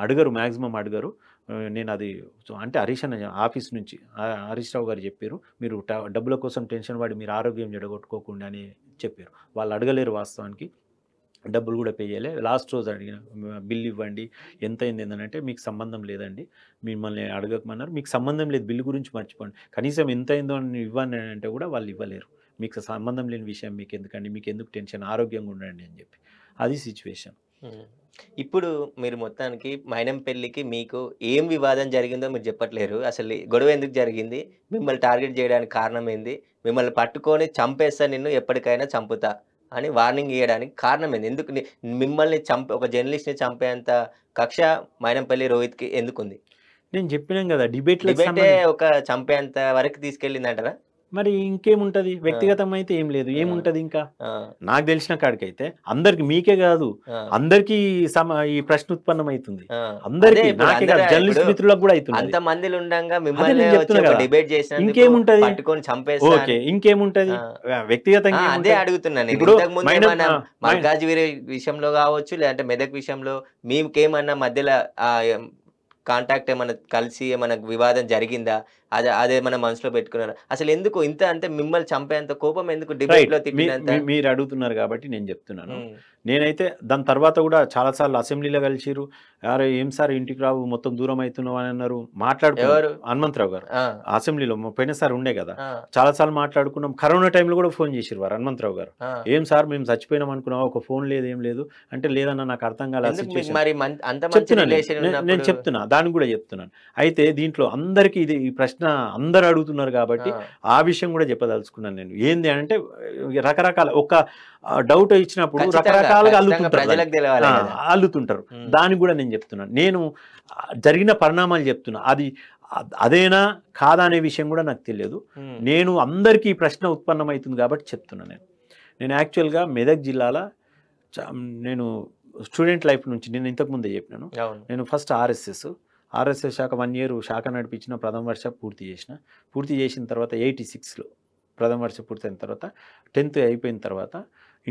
అడగరు మాక్సిమం అడగరు. నేనది అంటే హరీష్ అన్న ఆఫీస్ నుంచి హరీష్ రావు గారు చెప్పారు. మీరు డబ్బుల కోసం టెన్షన్ పడి మీరు ఆరోగ్యం చెడగొట్టుకోకుండా అని చెప్పారు. వాళ్ళు అడగలేరు వాస్తవానికి. డబ్బులు కూడా పే చేయలే. లాస్ట్ రోజు అడిగిన బిల్ ఇవ్వండి. ఎంతయింది ఏందనంటే మీకు సంబంధం లేదండి. మిమ్మల్ని అడగకమన్నారు. మీకు సంబంధం లేదు బిల్ గురించి మర్చిపోండి. కనీసం ఎంతయిందో అని ఇవ్వండి అంటే కూడా వాళ్ళు ఇవ్వలేరు. మీకు సంబంధం లేని విషయం మీకెందుకండి? మీకెందుకు టెన్షన్? ఆరోగ్యంగా ఉండండి అని చెప్పి. అది సిట్యుయేషన్. హ్మ్. ఇప్పుడు మీరు మొత్తానికి మైనంపెల్లికి మీకు ఏం వివాదం జరిగిందో మీరు చెప్పట్లేరు. అసలు ఈ గొడవ ఎందుకు జరిగింది? మిమ్మల్ని టార్గెట్ చేయడానికి కారణం ఏంది? మిమ్మల్ని పట్టుకొని చంపేస్తా నిన్ను ఎప్పటికైనా చంపుతా అని వార్నింగ్ ఇయ్యడానికి కారణం ఏంది? ఎందుకు మిమ్మల్ని ఒక జర్నలిస్ట్‌ని చంపేంత కక్ష మైనంపల్లి రోహిత్‌కి ఎందుకుంది? నేను చెప్పినాను కదా! డిబేట్‌లకు డిబేటే ఒక చంపేంత వరకు తీసుకెళ్ళిందంటారా? మరి ఇంకేముంటది? ఆ! వ్యక్తిగతమైతే ఏం లేదు. ఆ! ఏముంటది ఇంకా? ఆ! నాకు తెలిసిన కాడికైతే అందరికి మీకే గాదు. ఆ! అందరికీ ఈ ప్రశ్న ఉత్పన్నమైతుంది. ఆ! అదే అందరికి ఇప్పుడు నాకే అందరూ కాదు ఇప్పుడు జర్నలిస్ట్ మిత్రులకు గూడా అయితున్నది. అంతమందిలుండంగా అదే మిమ్మల్నే నేను వచ్చి చెప్తున్నా ఒక గదా! డిబేట్ చేసినందుకు ఇంకేముంటది? పట్టుకొని చంపేస్తా ఓకే. అని ఇంకేముంటది? ఆ! ఆ! వ్యక్తిగతంగా అదే ఏముంటది? అడుగుతున్నా నేను. ఇప్పుడు ఇంతకుముందు మైనం ఏమన్నా ఆహ్, మై మల్కాజ్గిరి విషయంలో గావచ్చు, లేదంటే మెదక్ విషయంలో మీకేమన్నా మధ్యల కాంటాక్ట్ ఏమన్నా కలిసి ఏమన్నా వివాదం జరిగిందా? అదేమన్నా మనసులో పెట్టుకున్నారా? అసలెందుకు ఇంత అంటే మిమ్మల్ని చంపేంత కోపం ఎందుకు రైట్. డిబేట్‌లో తిట్టినంత? మీరు అడుగుతున్నారు గాబట్టి నేను జెప్తున్నాను. హ్మ్. నేనైతే దాని తర్వాత గూడా చాలా సార్లు అసెంబ్లీలో కలిసిర్రు. "అరే! ఏం సార్ ఇంటికి రావు మొత్తం దూరం అయితున్నావు" అని అన్నారు. మాట్లాడుకున్నాం. ఎవరు? హనుమంతరావు గారు. ఆ! అసెంబ్లీలో పోయినసారి ఉండే గదా! ఆ! చాలా సార్లు మాట్లాడుకున్నాం. కరోనా టైంలో గూడా ఫోన్ చేసిర్రు వారు హనుమంతరావు గారు. ఆ! "ఏం సార్ మేము చచ్చిపోయినాం అనుకున్నావా? ఒక ఫోన్ లేదు ఏం లేదు" అంటే "లేదన్నా నాకు అర్థం కాలే ఆ ఎందుకు మీకు సిట్యుయేషన్." మరి అంత మంచి చెప్తున్నా నేను. రిలేషన్ నేను ఉన్నప్పుడు చెప్తున్నా. దానికి గూడా చెప్తున్నాను. అయితే దీంట్లో అందరికి ఈ ప్రశ్న అందరూ అడుగుతున్నారు గాబట్టి, ఆ! ఆ విషయం గూడా చెప్పదలుచుకున్నాను నేను. ఏంది అంటే రకరకాల డౌట్ ఇచ్చినప్పుడు ఖచ్చితంగా. రకరకాలుగా ఖచ్చితంగా అల్లుతుంటారు దాన్ని. ప్రజలకు తెలవాలే గదా! అల్లుతుంటారు. హ్మ్. దానికి గూడా నేను చెప్తున్నాను. నేను జరిగిన పరిణామాలు చెప్తున్నా. అది అదేనా? కాదా? అనే విషయం గూడా నాకు తెలియదు. హ్మ్. నేను అందరికీ ఈ ప్రశ్న ఉత్పన్నమైతుంది గాబట్టి చెప్తున్నా నేను. నేను యాక్చువల్‌గా మెదక్ జిల్లాల చ నేను స్టూడెంట్ లైఫ్ నుంచి నేను ఇంతకు ముందే చెప్పినాను. అవును. నేను ఫస్ట్ ఆర్ఎస్ఎస్ శాఖ 1 ఇయర్ శాఖ నడిపించిన ప్రథమ వర్ష పూర్తి చేసిన. పూర్తి చేసిన తర్వాత 86లో ప్రథమ వర్ష పూర్తయిన తర్వాత 10th అయిపోయిన తర్వాత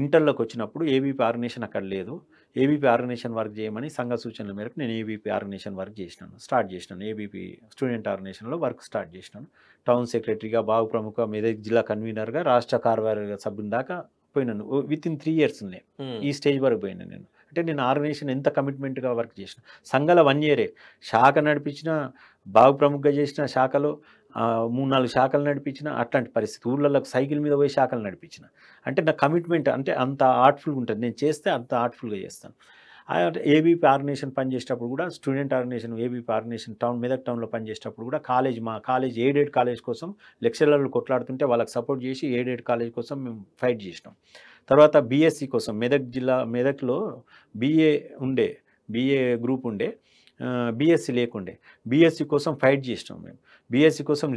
ఇంటర్లోకి వచ్చినప్పుడు ఏబీపీ ఆర్గనైజేషన్ అక్కడ లేదు, ఏబీపీ ఆర్గనైజేషన్ వర్క్ చేయమని సంఘ సూచనల మేరకు నేను ఏబీపీ ఆర్గనైజేషన్ వర్క్ స్టార్ట్ చేసినాను. ఏబీపీ స్టూడెంట్ ఆర్గనైజేషన్లో వర్క్ స్టార్ట్ చేసినాను. టౌన్ సెక్రటరీగా, బాగు ప్రముఖ మెదక్ జిల్లా కన్వీనర్గా, రాష్ట్ర కార్యవర్గ సభ్యుని దాకా పోయినాను. వితిన్ 3 years ఈ స్టేజ్ వరకు పోయినాను నేను. అంటే నేను ఆర్గనైజేషన్ ఎంత కమిట్మెంట్గా వర్క్ చేసిన. సంఘాల 1 year శాఖ నడిపించిన, బాగు ప్రముఖగా చేసిన శాఖలో 3-4 శాఖలు నడిపించిన, అట్లాంటి పరిస్థితి. ఊళ్ళలో సైకిల్ మీద పోయి శాఖలు నడిపించిన. అంటే నా కమిట్మెంట్ అంటే అంత ఆర్ట్ఫుల్గా ఉంటుంది. నేను చేస్తే అంత ఆర్ట్ఫుల్గా చేస్తాను. ఏబీపీ ఆర్గనైజేషన్ పనిచేసేటప్పుడు కూడా, student organisation ABP organisation Medak టౌన్లో పనిచేసేటప్పుడు కూడా మా కాలేజ్ ఎయిడెడ్ కాలేజ్ కోసం లెక్చరర్లు కొట్లాడుతుంటే వాళ్ళకి సపోర్ట్ చేసి ఎయిడెడ్ కాలేజ్ కోసం మేము ఫైట్ చేసినాం. తర్వాత బీఎస్సీ కోసం మెదక్లో బీఏ గ్రూప్ ఉండే, బీఎస్సీ లేకుండే. బీఎస్సీ కోసం ఫైట్ చేసినాం మేము. బీఎస్సీ కోసం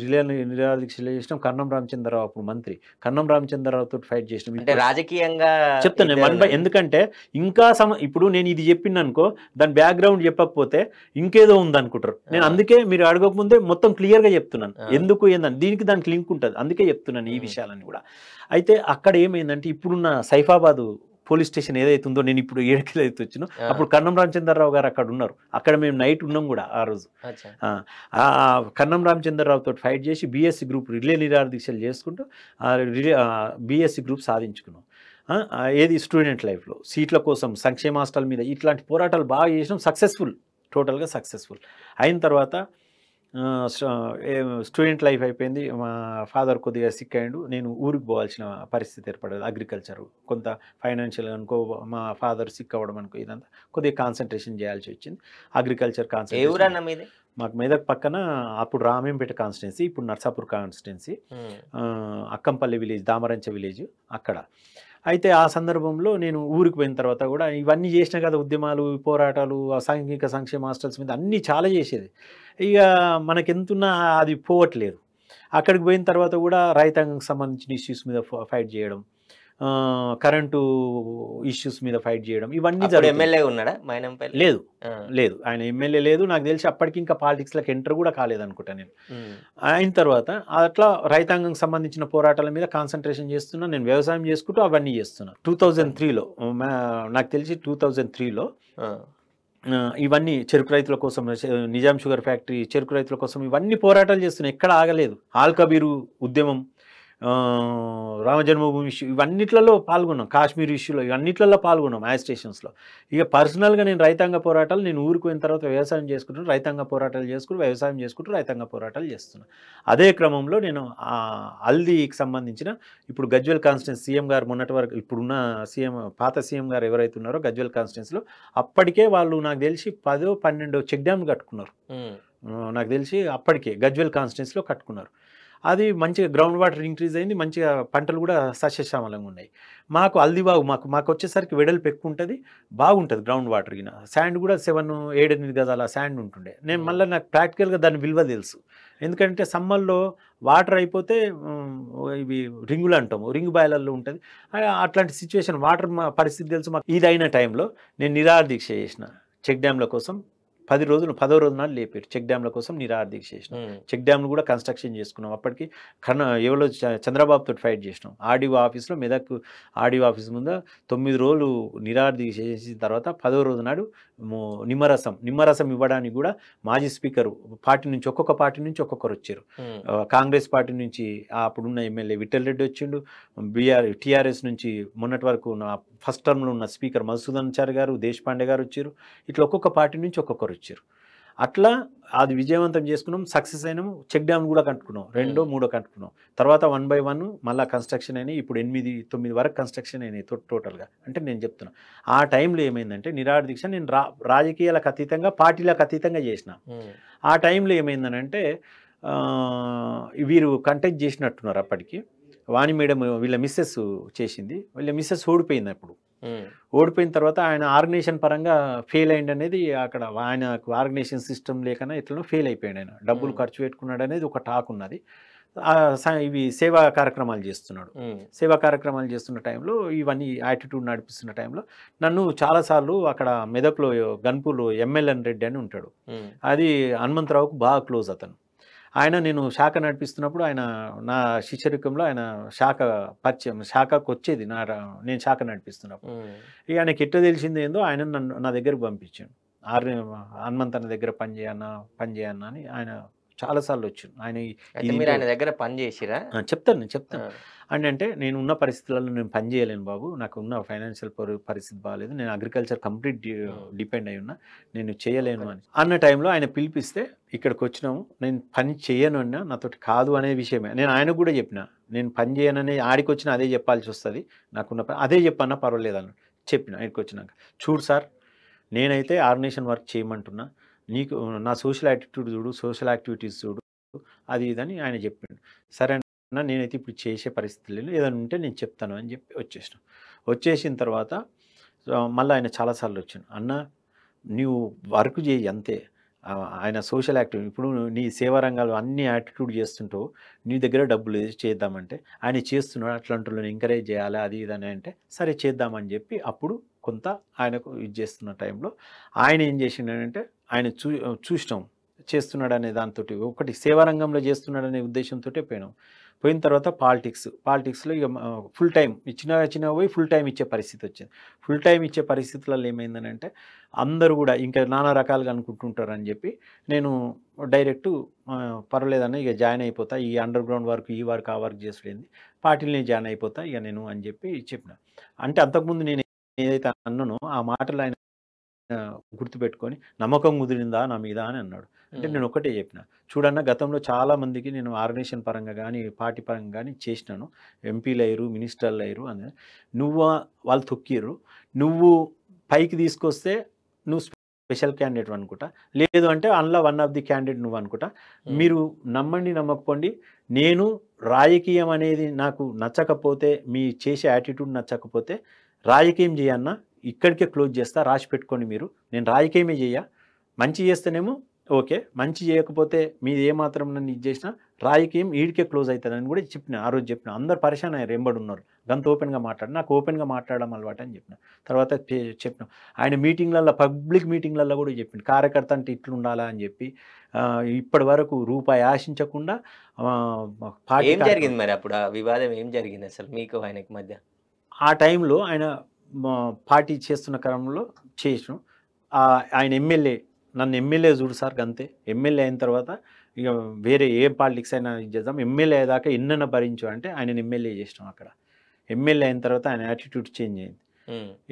నిరాదీక్షలు చేసినాం. కన్నం రామచంద్రరావు అప్పుడు మంత్రి, కన్నం రామచంద్రరావుతో ఫైట్ చేసినాం. అంటే రాజకీయంగా చెప్తాను ఎందుకంటే ఇంకా ఇప్పుడు నేను ఇది చెప్పిన అనుకో, దాని బ్యాక్గ్రౌండ్ చెప్పకపోతే ఇంకేదో ఉందనుకుంటారు. నేను అందుకే మీరు అడగకముందే మొత్తం క్లియర్గా చెప్తున్నాను ఎందుకు ఏందని. దానికి లింక్ ఉంటుంది, అందుకే చెప్తున్నాను ఈ విషయాలన్నీ కూడా. అయితే అక్కడ ఏమైందంటే, ఇప్పుడున్న సైఫాబాదు పోలీస్ స్టేషన్ ఏదైతుందో, నేను ఇప్పుడు 7 కిలోమీటర్లు వచ్చినా, అప్పుడు కన్నం రామచంద్రరావు గారు అక్కడ ఉన్నారు. అక్కడ మేము నైట్ ఉన్నాం కూడా ఆ రోజు. కన్నం రామచంద్రరావు తోటి ఫైట్ చేసి బీఎస్సీ గ్రూప్ రిలే నిరాదీక్షలు చేసుకుంటూ బీఎస్సీ గ్రూప్ సాధించుకున్నాం. ఏది స్టూడెంట్ లైఫ్లో సీట్ల కోసం, సంక్షేమ హాస్టల్ మీద ఇట్లాంటి పోరాటాలు బాగా చేసినాం. టోటల్గా సక్సెస్ఫుల్ అయిన తర్వాత స్టూడెంట్ లైఫ్ అయిపోయింది. మా ఫాదర్ కొద్దిగా సిక్ అయ్యాడు. నేను ఊరికి పోవాల్సిన పరిస్థితి ఏర్పడేది. అగ్రికల్చర్ కొంత ఫైనాన్షియల్ అనుకో, మా ఫాదర్ సిక్ అవ్వడం అనుకో, ఇదంతా కొద్దిగా కాన్సన్ట్రేషన్ చేయాల్సి వచ్చింది. Agriculture concentration. మాకు మెదక్ పక్కన అప్పుడు రామేంపేట కాన్స్టిట్యున్సీ, ఇప్పుడు Narsapur constituency, Akkampalli village, Damarancha village అక్కడ. అయితే ఆ సందర్భంలో నేను ఊరికి పోయిన తర్వాత కూడా ఇవన్నీ చేసినా కదా, ఉద్యమాలు, పోరాటాలు, సాంఘిక సంక్షేమ హాస్టల్స్ మీద అన్నీ చాలా చేసేది. ఇక మనకెంతున్నా అది పోవట్లేదు. అక్కడికి పోయిన తర్వాత కూడా రైతాంగంకి సంబంధించిన ఇష్యూస్ మీద ఫైట్ చేయడం, కరెంటు ఇష్యూస్ మీద ఫైట్ చేయడం, ఇవన్నీ ఎమ్మెల్యే ఉన్నాడా మైనంపల్లి? లేదు, ఆయన ఎమ్మెల్యే లేదు. నాకు తెలిసి అప్పటికి ఇంకా పాలిటిక్స్లోకి ఎంటర్ కూడా కాలేదనుకుంటా నేను. అయిన తర్వాత అట్లా రైతాంగంకి సంబంధించిన పోరాటాల మీద కాన్సన్ట్రేషన్ చేస్తున్నా. నేను వ్యవసాయం చేసుకుంటూ అవన్నీ చేస్తున్నా. 2003లో నాకు తెలిసి 2003లో ఇవన్నీ చెరుకు రైతుల కోసం, నిజాం షుగర్ ఫ్యాక్టరీ, చెరుకు రైతుల కోసం ఇవన్నీ పోరాటాలు చేస్తున్నాయి. ఎక్కడ ఆగలేదు. ఆల్కబీరు ఉద్యమం, రామజన్మభూమి ఇష్యూ, ఇవన్నిట్లలో పాల్గొన్నాం. కాశ్మీర్ ఇష్యూలో ఇవన్నిట్లలో పాల్గొన్నాం స్టేషన్స్లో. ఇక పర్సనల్గా నేను రైతాంగ పోరాటాలు, నేను ఊరికి పోయిన తర్వాత వ్యవసాయం చేసుకుంటూ రైతాంగ పోరాటాలు చేసుకుంటూ, వ్యవసాయం చేసుకుంటూ రైతాంగ పోరాటాలు చేస్తున్నాను. అదే క్రమంలో నేను హల్దీకి సంబంధించిన, ఇప్పుడు గజ్వేల్ కాన్స్టిట్యున్సీ సీఎం గారు మొన్నటి వరకు, ఇప్పుడున్న పాత సీఎం గారు ఎవరైతే ఉన్నారో గజ్వేల్ కాన్స్టిట్యున్సీలో, అప్పటికే వాళ్ళు నాకు తెలిసి 10-12 చెక్ డ్యామ్లు కట్టుకున్నారు. నాకు తెలిసి అప్పటికే గజ్వేల్ కాన్స్టిట్యున్సీలో కట్టుకున్నారు. అది మంచిగా గ్రౌండ్ వాటర్ ఇంక్రీజ్ అయింది. మంచిగా పంటలు కూడా సస్యశ్యామలంగా ఉన్నాయి. మాకు అల్దిబాగు మాకు వచ్చేసరికి వెడల్పు ఎక్కువ ఉంటుంది, బాగుంటుంది గ్రౌండ్ వాటర్. గిన శాండ్ కూడా 7-8 గజాల శాండ్ ఉంటుండే. నేను మళ్ళీ నాకు ప్రాక్టికల్గా దాని విలువ తెలుసు. ఎందుకంటే సమ్మర్లో వాటర్ అయిపోతే ఇవి రింగులు అంటాము, రింగు బాయిలల్లో ఉంటుంది. అట్లాంటి సిచ్యువేషన్, వాటర్ పరిస్థితి తెలుసు మాకు. ఇది అయిన టైంలో నేను నిరాదీక్ష చేసిన చెక్ డ్యామ్ల కోసం. 10 రోజులు 10వ రోజు నాడు లేపారు. చెక్ డ్యామ్ల కోసం నిరాదీక్ష చేసినాం. చెక్ డ్యామ్లు కూడా కన్స్ట్రక్షన్ చేసుకున్నాం. అప్పటికి ఎవరో చంద్రబాబు తోటి ఫైట్ చేసినాం. ఆర్డీఓ ఆఫీస్లో, మెదక్ ఆర్డీఓ ఆఫీస్ ముందు 9 రోజులు నిరాదీక్ష చేసిన తర్వాత 10వ రోజు నాడు నిమ్మరసం ఇవ్వడానికి కూడా మాజీ స్పీకరు పార్టీ నుంచి, ఒక్కొక్క పార్టీ నుంచి ఒక్కొక్కరు వచ్చారు. కాంగ్రెస్ పార్టీ నుంచి అప్పుడున్న ఎమ్మెల్యే విఠల్ రెడ్డి వచ్చిండు. టీఆర్ఎస్ నుంచి మొన్నటి వరకు ఫస్ట్ టర్మ్లో ఉన్న స్పీకర్ మధుసూదన్ చారి గారు, దేశపాండే గారు వచ్చారు. ఇట్లా ఒక్కొక్క పార్టీ నుంచి ఒక్కొక్కరు వచ్చారు. అట్లా అది విజయవంతం చేసుకున్నాం, సక్సెస్ అయినాము. చెక్ డ్యామ్ కూడా కట్టుకున్నాం, 2, 3 కట్టుకున్నాం. తర్వాత 1 by 1 మళ్ళీ కన్స్ట్రక్షన్ అయినాయి. ఇప్పుడు 8-9 వరకు కన్స్ట్రక్షన్ అయినాయి టోటల్గా. అంటే నేను చెప్తున్నా, ఆ టైంలో ఏమైందంటే నిరాదీక్ష నేను రాజకీయాలకు అతీతంగా, పార్టీలకు అతీతంగా చేసిన. ఆ టైంలో ఏమైందనంటే వీరు కంటెక్ట్ చేసినట్టున్నారు. అప్పటికి వాణి మేడం వీళ్ళ మిస్సెస్ చేసింది. వీళ్ళ మిస్సెస్ ఓడిపోయింది. అప్పుడు ఓడిపోయిన తర్వాత ఆయన ఆర్గనైజేషన్ పరంగా ఫెయిల్ అయింది అనేది, అక్కడ ఆయనకు ఆర్గనైజేషన్ సిస్టమ్ లేకనే ఎట్లనో ఫెయిల్ అయిపోయాడు. ఆయన డబ్బులు ఖర్చు పెట్టుకున్నాడు అనేది ఒక టాక్ ఉన్నది. ఇవి సేవా కార్యక్రమాలు చేస్తున్నాడు. సేవా కార్యక్రమాలు చేస్తున్న టైంలో, ఇవన్నీ యాటిట్యూడ్ నడిపిస్తున్న టైంలో నన్ను చాలాసార్లు అక్కడ మెదక్లో గన్పూర్లో ఎమ్మెల్యే రెడ్డి అని ఉంటాడు. అది హనుమంతరావుకు బాగా క్లోజ్ అతను. ఆయన నేను శాఖ నడిపిస్తున్నప్పుడు ఆయన నా శిష్యరికంలో ఆయన శాఖ పరిచయం శాఖకు వచ్చేది నేను శాఖ నడిపిస్తున్నప్పుడు. ఇక ఆయనకి ఎట్లా తెలిసింది ఏందో ఆయన నా దగ్గరకు పంపించాడు. హనుమంత్ అన్న దగ్గర పని చేయన్నా అని ఆయన చాలాసార్లు వచ్చాడు. ఆయన అయితే మీరు ఆయన దగ్గర పని చేసిరా? చెప్తాను. అంటే నేను ఉన్న పరిస్థితులలో నేను పని చేయలేను బాబు, నాకు ఉన్న ఫైనాన్షియల్ పరిస్థితి బాగాలేదు, నేను అగ్రికల్చర్ కంప్లీట్ డిపెండ్ అయి ఉన్నా, నేను చేయలేను అని అన్న టైంలో ఆయన పిలిపిస్తే ఇక్కడికి వచ్చినాము. నేను పని చేయను అన్నా, నాతోటి కాదు అనే విషయమే నేను ఆయనకు కూడా చెప్పిన, నేను పని చేయనని ఆడికి వచ్చిన అదే చెప్పాల్సి వస్తుంది, నాకున్న పని అదే చెప్పన్నా పర్వాలేదు అని చెప్పిన. ఆయనకి వచ్చినాక చూడు సార్, నేనైతే ఆర్గనైజేషన్ వర్క్ చేయమంటున్నా, నీకు నా సోషల్ యాటిట్యూడ్ చూడు, సోషల్ యాక్టివిటీస్ చూడు, అది ఇదని ఆయన చెప్పిండు. సరే అన్న, నేనైతే ఇప్పుడు చేసే పరిస్థితి లేదు, ఏదైనా ఉంటే నేను చెప్తాను అని చెప్పి వచ్చేసిన తర్వాత మళ్ళీ ఆయన చాలాసార్లు వచ్చాను. అన్న నీవు వర్క్ చేయి అంతే, ఆయన సోషల్ యాక్టివ్, ఇప్పుడు నీ సేవా రంగాలు అన్ని యాటిట్యూడ్ చేస్తుంటావు, నీ దగ్గర డబ్బులు చేద్దామంటే ఆయన చేస్తున్నాడు, అట్లాంటి ఎంకరేజ్ చేయాలి అది ఇదని అంటే సరే చేద్దామని చెప్పి అప్పుడు కొంత ఆయనకు ఇది చేస్తున్న టైంలో ఆయన ఏం చేసిండంటే ఆయన చూసినాం చేస్తున్నాడు అనే దాంతో, ఒకటి సేవా రంగంలో చేస్తున్నాడు అనే ఉద్దేశంతో పోయిన తర్వాత పాలిటిక్స్లో ఇక ఫుల్ టైం చిన్న పోయి ఫుల్ టైం ఇచ్చే పరిస్థితి వచ్చింది. ఫుల్ టైం ఇచ్చే పరిస్థితులలో ఏమైందనంటే అందరూ కూడా ఇంకా నానా రకాలుగా అనుకుంటుంటారు అని చెప్పి నేను డైరెక్ట్ పర్వాలేదన్న ఇక జాయిన్ అయిపోతా, ఈ అండర్ గ్రౌండ్ వర్క్ ఈ వర్క్ ఆ వర్క్ చేసుడేంది, పార్టీని జాయిన్ అయిపోతా ఇక నేను అని చెప్పి చెప్పిన. అంటే అంతకుముందు నేను ఏదైతే అన్నానో ఆ మాటలు ఆయన గుర్తుపెట్టుకొని నమ్మకం కుదిరిందా నా మీద అని అన్నాడు. అంటే నేను ఒకటే చెప్పిన, చూడన్న గతంలో చాలామందికి నేను ఆర్గనైజేషన్ పరంగా కానీ పార్టీ పరంగా కానీ చేసినాను, ఎంపీలు అయ్యారు, మినిస్టర్లు అయ్యారు అని, వాళ్ళు తొక్కిర్రు, నువ్వు పైకి తీసుకొస్తే నువ్వు స్పెషల్ క్యాండిడేట్ అనుకుంటా, లేదు అంటే అందులో వన్ ఆఫ్ ది క్యాండిడేట్ నువ్వు అనుకుంటా, మీరు నమ్మండి నమ్మకపోండి, నేను రాజకీయం అనేది నాకు నచ్చకపోతే, మీ చేసే యాటిట్యూడ్ నచ్చకపోతే రాజకీయం చేయన్నా ఇక్కడికే క్లోజ్ చేస్తా, రాసి పెట్టుకోండి మీరు, నేను రాజకీయమే మంచి చేస్తేనేమో ఓకే, మంచి చేయకపోతే మీది ఏమాత్రం నన్ను ఇది చేసినా రాజకీయం ఈడికే క్లోజ్ అవుతుందని కూడా చెప్పిన. ఆ రోజు చెప్పిన, అందరు పరిశాన్ అయ్యారు, ఎంబడున్నారు, గంత ఓపెన్గా మాట్లాడి, నాకు ఓపెన్గా మాట్లాడడం అలవాటు అని చెప్పిన. తర్వాత చెప్పిన ఆయన మీటింగ్లలో, పబ్లిక్ మీటింగ్లలో కూడా చెప్పింది, కార్యకర్త అంటే ఇట్లు ఉండాలా అని చెప్పి, ఇప్పటి వరకు రూపాయి ఆశించకుండా ఏం జరిగింది మరి అప్పుడు, ఆ వివాదం ఏం జరిగింది అసలు మీకు ఆయనకి మధ్య? ఆ టైంలో ఆయన పార్టీ చేస్తున్న క్రమంలో చేసాం, ఆయన ఎమ్మెల్యే, నన్ను ఎమ్మెల్యే చూడు సార్ అంతే, ఎమ్మెల్యే అయిన తర్వాత ఇక వేరే ఏ పాలిటిక్స్ అయినా ఇది చేద్దాం, ఎమ్మెల్యే అయ్యేదాకా ఎన్నైనా భరించు అంటే ఆయన ఎమ్మెల్యే చేసినాం. అక్కడ ఎమ్మెల్యే అయిన తర్వాత ఆయన యాటిట్యూడ్ చేంజ్ అయింది.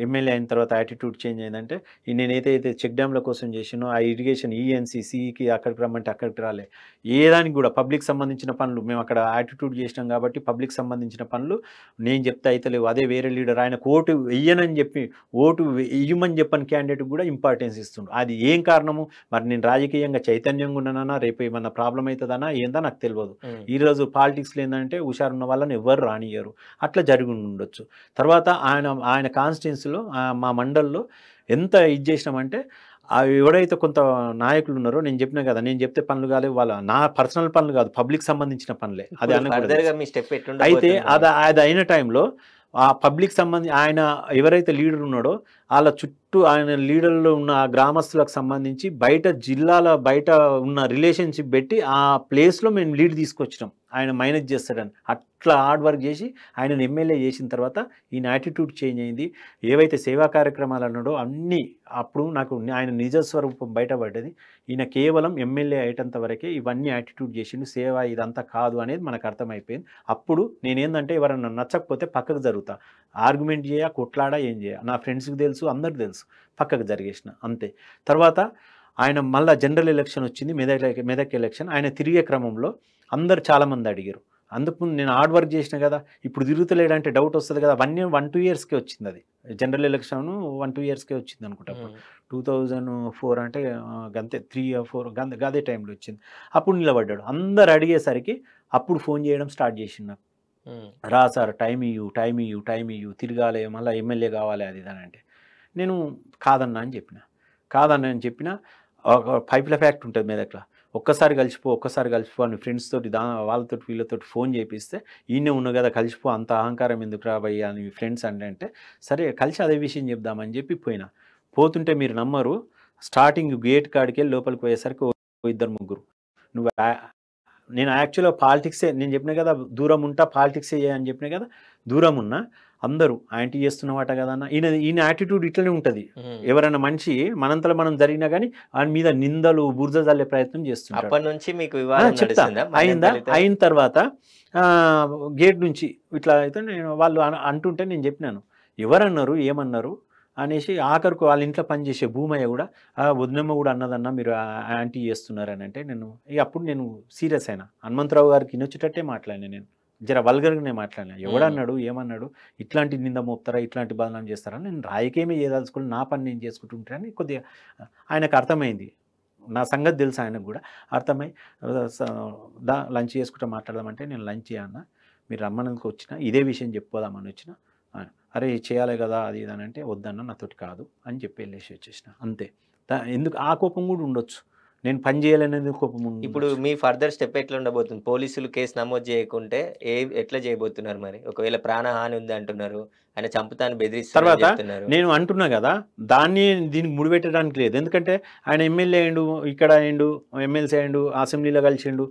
ఎమ్మెల్యే అయిన తర్వాత యాటిట్యూడ్ చేంజ్ అయిందంటే, నేనైతే చెక్ డ్యామ్ల కోసం చేసినో, ఆ ఇరిగేషన్ ఈఎన్సీ సిఈకి అక్కడికి రమ్మంటే అక్కడికి రాలే, ఏ దానికి కూడా పబ్లిక్ సంబంధించిన పనులు మేము అక్కడ యాటిట్యూడ్ చేసినాం కాబట్టి పబ్లిక్ సంబంధించిన పనులు నేను చెప్తే అయితే లేవు, అదే వేరే లీడర్ ఆయన ఓటు వెయ్యనని చెప్పి ఓటు వెయ్యమని చెప్పని క్యాండిడేట్కి కూడా ఇంపార్టెన్స్ ఇస్తుండు. అది ఏం కారణము, మరి నేను రాజకీయంగా చైతన్యంగా ఉన్నానా, రేపు ఏమన్నా ప్రాబ్లం అవుతుందనా ఏందో నాకు తెలియదు. ఈరోజు పాలిటిక్స్లో ఏంటంటే హుషారున్న వాళ్ళని ఎవరు రానియ్యరు, అట్లా జరిగి ఉండొచ్చు. తర్వాత ఆయన కాన్స్టిట్యున్సీలో మా మండల్లో ఎంత ఇది చేసినామంటే, ఎవడైతే కొంత నాయకులు ఉన్నారో, నేను చెప్పినా కదా, నేను చెప్తే పనులు కాలేవు, వాళ్ళ నా పర్సనల్ పనులు కాదు, పబ్లిక్ సంబంధించిన పనులే. అది అయితే అది అయిన టైంలో ఆ పబ్లిక్ ఆయన ఎవరైతే లీడర్ ఉన్నాడో వాళ్ళ చుట్టూ ఆయన లీడర్లో ఉన్న ఆ గ్రామస్తులకు సంబంధించి జిల్లాల బయట ఉన్న రిలేషన్షిప్ పెట్టి ఆ ప్లేస్లో మేము లీడ్ తీసుకొచ్చినాం, ఆయన మేనేజ్ చేస్తాడని. అట్లా హార్డ్ వర్క్ చేసి ఆయనను ఎమ్మెల్యే చేసిన తర్వాత ఈయన యాటిట్యూడ్ చేంజ్ అయింది. ఏవైతే సేవా కార్యక్రమాలు అన్నాడో అన్నీ అప్పుడు నాకు ఆయన నిజస్వరూపం బయటపడ్డది. ఈయన కేవలం ఎమ్మెల్యే అయ్యేంత వరకే ఇవన్నీ యాటిట్యూడ్ చేసిండు, సేవ ఇదంతా కాదు అనేది మనకు అర్థమైపోయింది. అప్పుడు నేనేందంటే ఎవరన్నా నచ్చకపోతే పక్కకు జరుగుతా, ఆర్గ్యుమెంట్ చేయ, కొట్లాడా, ఏం చేయ, నా ఫ్రెండ్స్కి తెలుసు, అందరికి తెలుసు, పక్కకు జరిగేసిన అంతే. తర్వాత ఆయన మళ్ళీ జనరల్ ఎలక్షన్ వచ్చింది, మెదక్ ఎలక్షన్. ఆయన తిరిగే క్రమంలో అందరు చాలామంది అడిగారు, అందుకు నేను హార్డ్ వర్క్ చేసిన కదా, ఇప్పుడు తిరుగుతలేడంటే డౌట్ వస్తుంది కదా. 1-2 ఇయర్స్కే వచ్చింది, అది జనరల్ ఎలక్షన్ 1-2 ఇయర్స్కే వచ్చింది అనుకుంటా. అప్పుడు 2004 అంటే గంతే, 3 or 4 అదే టైంలో వచ్చింది. అప్పుడు నిలబడ్డాడు, అందరు అడిగేసరికి అప్పుడు ఫోన్ చేయడం స్టార్ట్ చేసింది నాకు, రా సార్ టైం ఇయ్యు తిరగాలి, మళ్ళీ ఎమ్మెల్యే కావాలి అది ఇదని. అంటే నేను కాదన్నా అని చెప్పిన పైపుల ఫ్యాక్ట్ ఉంటుంది మెదక్లో, ఒక్కసారి కలిసిపో అని ఫ్రెండ్స్ తోటి వాళ్ళతో వీళ్ళతో ఫోన్ చేపిస్తే, ఈయనే ఉన్న కదా కలిసిపో, అంత అహంకారం ఎందుకు రాబయ్యా అని ఫ్రెండ్స్ అంటే సరే కలిసి అదే విషయం చెప్దామని చెప్పి పోతుంటే మీరు నమ్మరు, స్టార్టింగ్ గేట్ కాడికి వెళ్ళి లోపలికి పోయేసరికి 2-3 నువ్వు నేను యాక్చువల్గా పాలిటిక్సే నేను చెప్పిన కదా దూరం ఉంటా పాలిటిక్సే అని చెప్పిన కదా దూరం ఉన్నా అందరూ యాంటీ చేస్తున్నవాట కదా అన్న ఈయన యాటిట్యూడ్ ఇట్లనే ఉంటుంది. ఎవరైనా మనిషి మనంతలో మనం జరిగినా కానీ ఆయన మీద నిందలు బురద జల్లే ప్రయత్నం చేస్తుంటారు. అప్పటి నుంచి మీకు వివాదం చెప్తా నడుస్తుందా అయిందా అయిన తర్వాత గేట్ నుంచి ఇట్లా అయితే నేను వాళ్ళు అంటుంటే నేను చెప్పినాను ఎవరన్నారు ఏమన్నారు అనేసి ఆఖరికి వాళ్ళ ఇంట్లో పనిచేసే భూమయ్య కూడా వదినమ్మ కూడా అన్నదన్నా మీరు యాంటీ చేస్తున్నారని అంటే నేను అప్పుడు నేను సీరియస్ అయినా. హనుమంతరావు గారికి ఇనొచ్చేటట్టే మాట్లాడినా నేను జర వల్గర్గానే మాట్లాడినా. ఎవడన్నాడు ఏమన్నాడు ఇట్లాంటి నింద మోపుతారా ఇట్లాంటి బదనాం చేస్తారా నేను రాయకేమీ చేయదలుచుకుని నా పని నేను చేసుకుంటుంటానని కొద్దిగా ఆయనకు అర్థమైంది. నా సంగతి తెలుసు ఆయనకు కూడా అర్థమై లంచ్ చేసుకుంటూ మాట్లాడదామంటే నేను లంచ్ చేయన్నా మీరు రమ్మనందుకు వచ్చిన ఇదే విషయం చెప్పుకోదామని వచ్చిన అరే చేయాలి కదా అది ఇది అని అంటే వద్దన్న నాతోటి కాదు అని చెప్పి వెళ్ళేసి వచ్చేసిన అంతే. ఎందుకు ఆ కోపం కూడా ఉండొచ్చు నేను పని చేయాలనేది కోపం. ఇప్పుడు మీ ఫర్దర్ స్టెప్ ఎట్లా ఉండబోతుంది? పోలీసులు కేసు నమోదు చేయకుంటే ఎట్లా చేయబోతున్నారు మరి? ఒకవేళ ప్రాణహాని ఉంది అంటున్నారు, ఆయన చంపుతాను బెదిరిస్తున్నారు తర్వాత నేను అంటున్నా కదా దాన్ని దీనికి ముడిపెట్టడానికి లేదు. ఎందుకంటే ఆయన ఎమ్మెల్యే అయ్యిండు ఇక్కడ అయ్యిండు ఎమ్మెల్సీ అయ్యిండు అసెంబ్లీలో కలిసిండు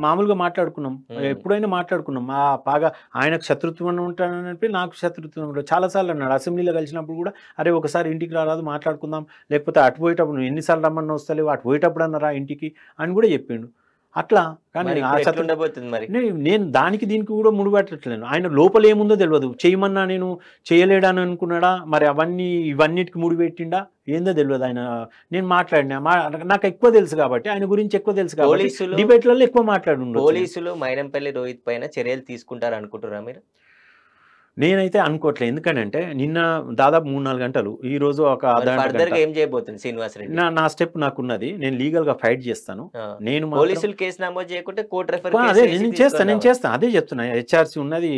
మామూలుగా మాట్లాడుకున్నాం ఎప్పుడైనా మాట్లాడుకున్నాం. బాగా ఆయనకు శత్రుత్వం ఉంటానని నాకు శత్రుత్వం ఉంటాడు చాలాసార్లు అన్నాడు. అసెంబ్లీలో కలిసినప్పుడు కూడా అరే ఒకసారి ఇంటికి రారాదు మాట్లాడుకుందాం లేకపోతే అటు పోయేటప్పుడు నువ్వు ఎన్నిసార్లు రమ్మన్నా వస్తలేవు అటు పోయేటప్పుడు అన్నారా ఇంటికి అని కూడా చెప్పిండు అట్లా. కానీ నేను దానికి దీనికి కూడా ముడిపెట్టట్లేను. ఆయన లోపల ఏముందో తెలియదు చేయమన్నా నేను చేయలేడని అనుకున్నాడా మరి ఇవన్నిటికి ముడిపెట్టిండా ఏందో తెలియదు. ఆయన నేను మాట్లాడినా నాకు ఎక్కువ తెలుసు కాబట్టి ఆయన గురించి ఎక్కువ తెలుసు కాబట్టి డిబేట్లలో ఎక్కువ మాట్లాడు. పోలీసులు మైనంపల్లి రోహిత్ పైన చర్యలు తీసుకుంటారు అనుకుంటున్నారా మీరు? నేనైతే అనుకోవట్లేదు. ఎందుకంటే నిన్న దాదాపు 3-4 గంటలు ఈ రోజు ఒక ఏం చేయబోతుంది శ్రీనివాస్ రెడ్డి? నా స్టెప్ నాకున్నది నేను లీగల్ గా ఫైట్ చేస్తాను. నేను పోలీసులు కేసు నమోదు చేయకుంటే కోర్టు రెఫర్ అదే నేను చేస్తాను అదే చెప్తున్నా. హెచ్ఆర్సీ ఉన్నది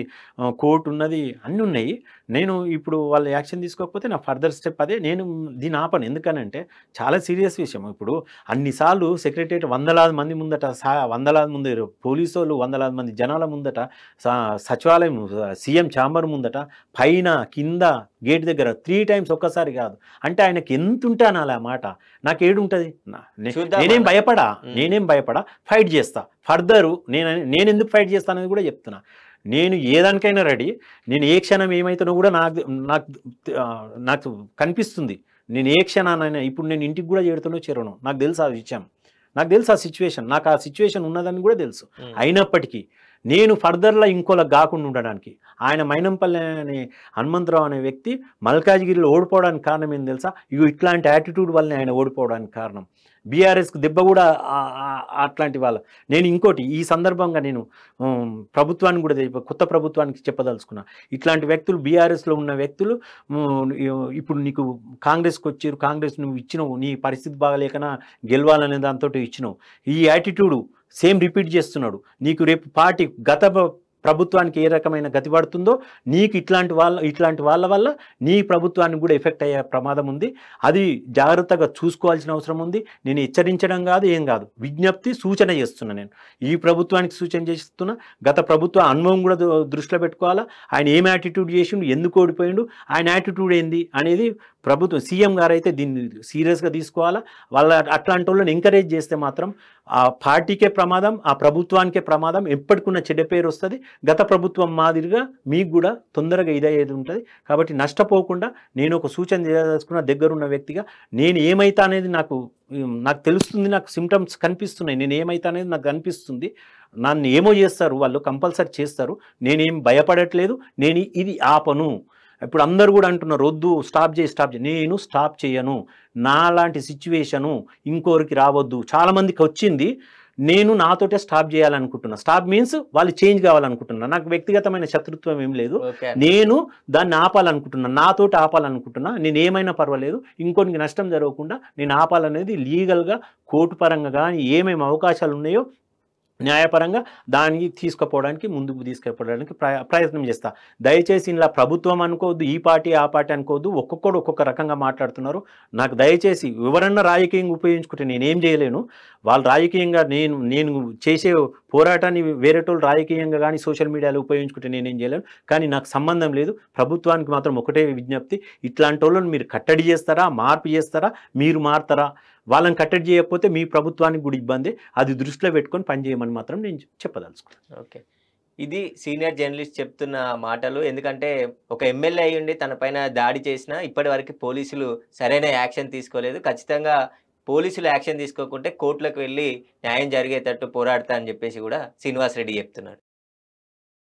కోర్టు ఉన్నది అన్నీ ఉన్నాయి. నేను ఇప్పుడు వాళ్ళు యాక్షన్ తీసుకోకపోతే నా ఫర్దర్ స్టెప్ అదే. నేను దీని ఆపను ఎందుకనంటే చాలా సీరియస్ విషయం. ఇప్పుడు అన్నిసార్లు సెక్రటరియట్ వందలాది మంది ముందట వందలాది మంది పోలీసు వాళ్ళు వందలాది మంది జనాల ముందట సచివాలయం సీఎం ఛాంబర్ ముందట పైన కింద గేట్ దగ్గర 3 times ఒక్కసారి కాదు అంటే ఆయనకి ఎంత ఉంటాను అలా మాట నాకు ఏడుంటుంది. నేనేం భయపడా ఫైట్ చేస్తా. ఫర్దరు నేను ఎందుకు ఫైట్ చేస్తానని కూడా చెప్తున్నా. నేను ఏదానికైనా రెడీ. నేను ఏ క్షణం ఏమవుతానో కూడా నాకు కనిపిస్తుంది. నేను ఏ క్షణానైనా ఇప్పుడు నేను ఇంటికి కూడా చేరుతానో నాకు తెలుసు ఆ విషయం. నాకు తెలుసు ఆ సిచ్యువేషన్. నాకు ఆ సిచ్యువేషన్ ఉన్నదని కూడా తెలుసు. అయినప్పటికీ నేను ఫర్దర్లో ఇంకోలా కాకుండా ఉండడానికి ఆయన మైనంపల్లి అనే హనుమంతరావు అనే వ్యక్తి మల్కాజ్గిరిలో ఓడిపోవడానికి కారణం ఏంటి తెలుసా? ఇట్లాంటి యాటిట్యూడ్ వల్లనే ఆయన ఓడిపోవడానికి కారణం. బీఆర్ఎస్కి దెబ్బ కూడా అట్లాంటి వాళ్ళ. నేను ఇంకోటి ఈ సందర్భంగా నేను ప్రభుత్వానికి కూడా కొత్త ప్రభుత్వానికి చెప్పదలుచుకున్నా. ఇట్లాంటి వ్యక్తులు బీఆర్ఎస్లో ఉన్న వ్యక్తులు ఇప్పుడు నీకు కాంగ్రెస్కి వచ్చారు కాంగ్రెస్ నువ్వు ఇచ్చినావు నీ పరిస్థితి బాగలేకనా గెలవాలనే దాంతో ఇచ్చినావు. ఈ యాటిట్యూడు సేమ్ రిపీట్ చేస్తున్నాడు. నీకు రేపు పార్టీ గత ప్రభుత్వానికి ఏ రకమైన గతి పడుతుందో నీకు ఇట్లాంటి వాళ్ళ వల్ల నీ ప్రభుత్వానికి కూడా ఎఫెక్ట్ అయ్యే ప్రమాదం ఉంది. అది జాగ్రత్తగా చూసుకోవాల్సిన అవసరం ఉంది. నేను హెచ్చరించడం కాదు ఏం కాదు విజ్ఞప్తి సూచన చేస్తున్నా. నేను ఈ ప్రభుత్వానికి సూచన చేస్తున్నా. గత ప్రభుత్వ అనుభవం కూడా దృష్టిలో పెట్టుకోవాలా. ఆయన ఏం యాటిట్యూడ్ చేసిండు ఎందుకు ఓడిపోయిండు ఆయన యాటిట్యూడ్ ఏంది అనేది ప్రభుత్వం సీఎం గారు అయితే దీన్ని సీరియస్గా తీసుకోవాలా. వాళ్ళ అట్లాంటి వాళ్ళని ఎంకరేజ్ చేస్తే మాత్రం ఆ పార్టీకే ప్రమాదం ఆ ప్రభుత్వానికే ప్రమాదం. ఎప్పటికున్న చెడ్డ పేరు వస్తుంది. గత ప్రభుత్వం మాదిరిగా మీకు కూడా తొందరగా ఇదయ్యేది ఉంటుంది. కాబట్టి నష్టపోకుండా నేను ఒక సూచన చేయదలుచుకున్న దగ్గరున్న వ్యక్తిగా నేను ఏమైతా అనేది నాకు తెలుస్తుంది. నాకు సిమ్టమ్స్ కనిపిస్తున్నాయి. నేను ఏమైతా అనేది నాకు కనిపిస్తుంది. నన్ను ఏమో చేస్తారు వాళ్ళు కంపల్సరీ చేస్తారు. నేనేం భయపడట్లేదు. నేను ఇది ఆపను. ఇప్పుడు అందరూ కూడా అంటున్నారు వద్దు స్టాప్ చేయి. నేను స్టాప్ చేయను. నాలాంటి సిచ్యువేషను ఇంకోరికి రావద్దు. చాలామందికి వచ్చింది. నేను నాతోటే స్టాప్ చేయాలనుకుంటున్నా. స్టాప్ మీన్స్ వాళ్ళు చేంజ్ కావాలనుకుంటున్నా. నాకు వ్యక్తిగతమైన శత్రుత్వం ఏం లేదు. నేను దాన్ని ఆపాలనుకుంటున్నా. నాతోటి ఆపాలనుకుంటున్నా. నేను ఏమైనా పర్వాలేదు ఇంకొనికి నష్టం జరగకుండా నేను ఆపాలనేది లీగల్గా కోర్టు పరంగా కానీ ఏమేమి అవకాశాలు ఉన్నాయో న్యాయపరంగా దానికి ముందుకు తీసుకుపోవడానికి ప్రయత్నం చేస్తా. దయచేసి ఇలా ప్రభుత్వం అనుకోవద్దు ఈ పార్టీ ఆ పార్టీ అనుకోవద్దు. ఒక్కొక్కడు ఒక్కొక్క రకంగా మాట్లాడుతున్నారు. నాకు దయచేసి ఎవరన్నా రాజకీయంగా ఉపయోగించుకుంటే నేనేం చేయలేను. వాళ్ళు రాజకీయంగా నేను చేసే పోరాటాన్ని వేరేటోళ్ళు రాజకీయంగా కానీ సోషల్ మీడియాలో ఉపయోగించుకుంటే నేనేం చేయలేను. కానీ నాకు సంబంధం లేదు. ప్రభుత్వానికి మాత్రం ఒకటే విజ్ఞప్తి ఇట్లాంటి వాళ్ళని మీరు కట్టడి చేస్తారా మార్పు చేస్తారా మీరు మారుతారా వాళ్ళని కట్టడి చేయకపోతే మీ ప్రభుత్వానికి కూడా ఇబ్బంది. అది దృష్టిలో పెట్టుకొని పనిచేయమని మాత్రం నేను చెప్పదలుచుకున్నాను. ఓకే. ఇది సీనియర్ జర్నలిస్ట్ చెప్తున్న మాటలు. ఎందుకంటే ఒక ఎమ్మెల్యే అయ్యుండి తన పైన దాడి చేసినా ఇప్పటివరకు పోలీసులు సరైన యాక్షన్ తీసుకోలేదు. ఖచ్చితంగా పోలీసులు యాక్షన్ తీసుకోకుంటే కోర్టులకు వెళ్లి న్యాయం జరిగేటట్టు పోరాడతా అని చెప్పేసి కూడా శ్రీనివాస్ రెడ్డి చెప్తున్నాడు.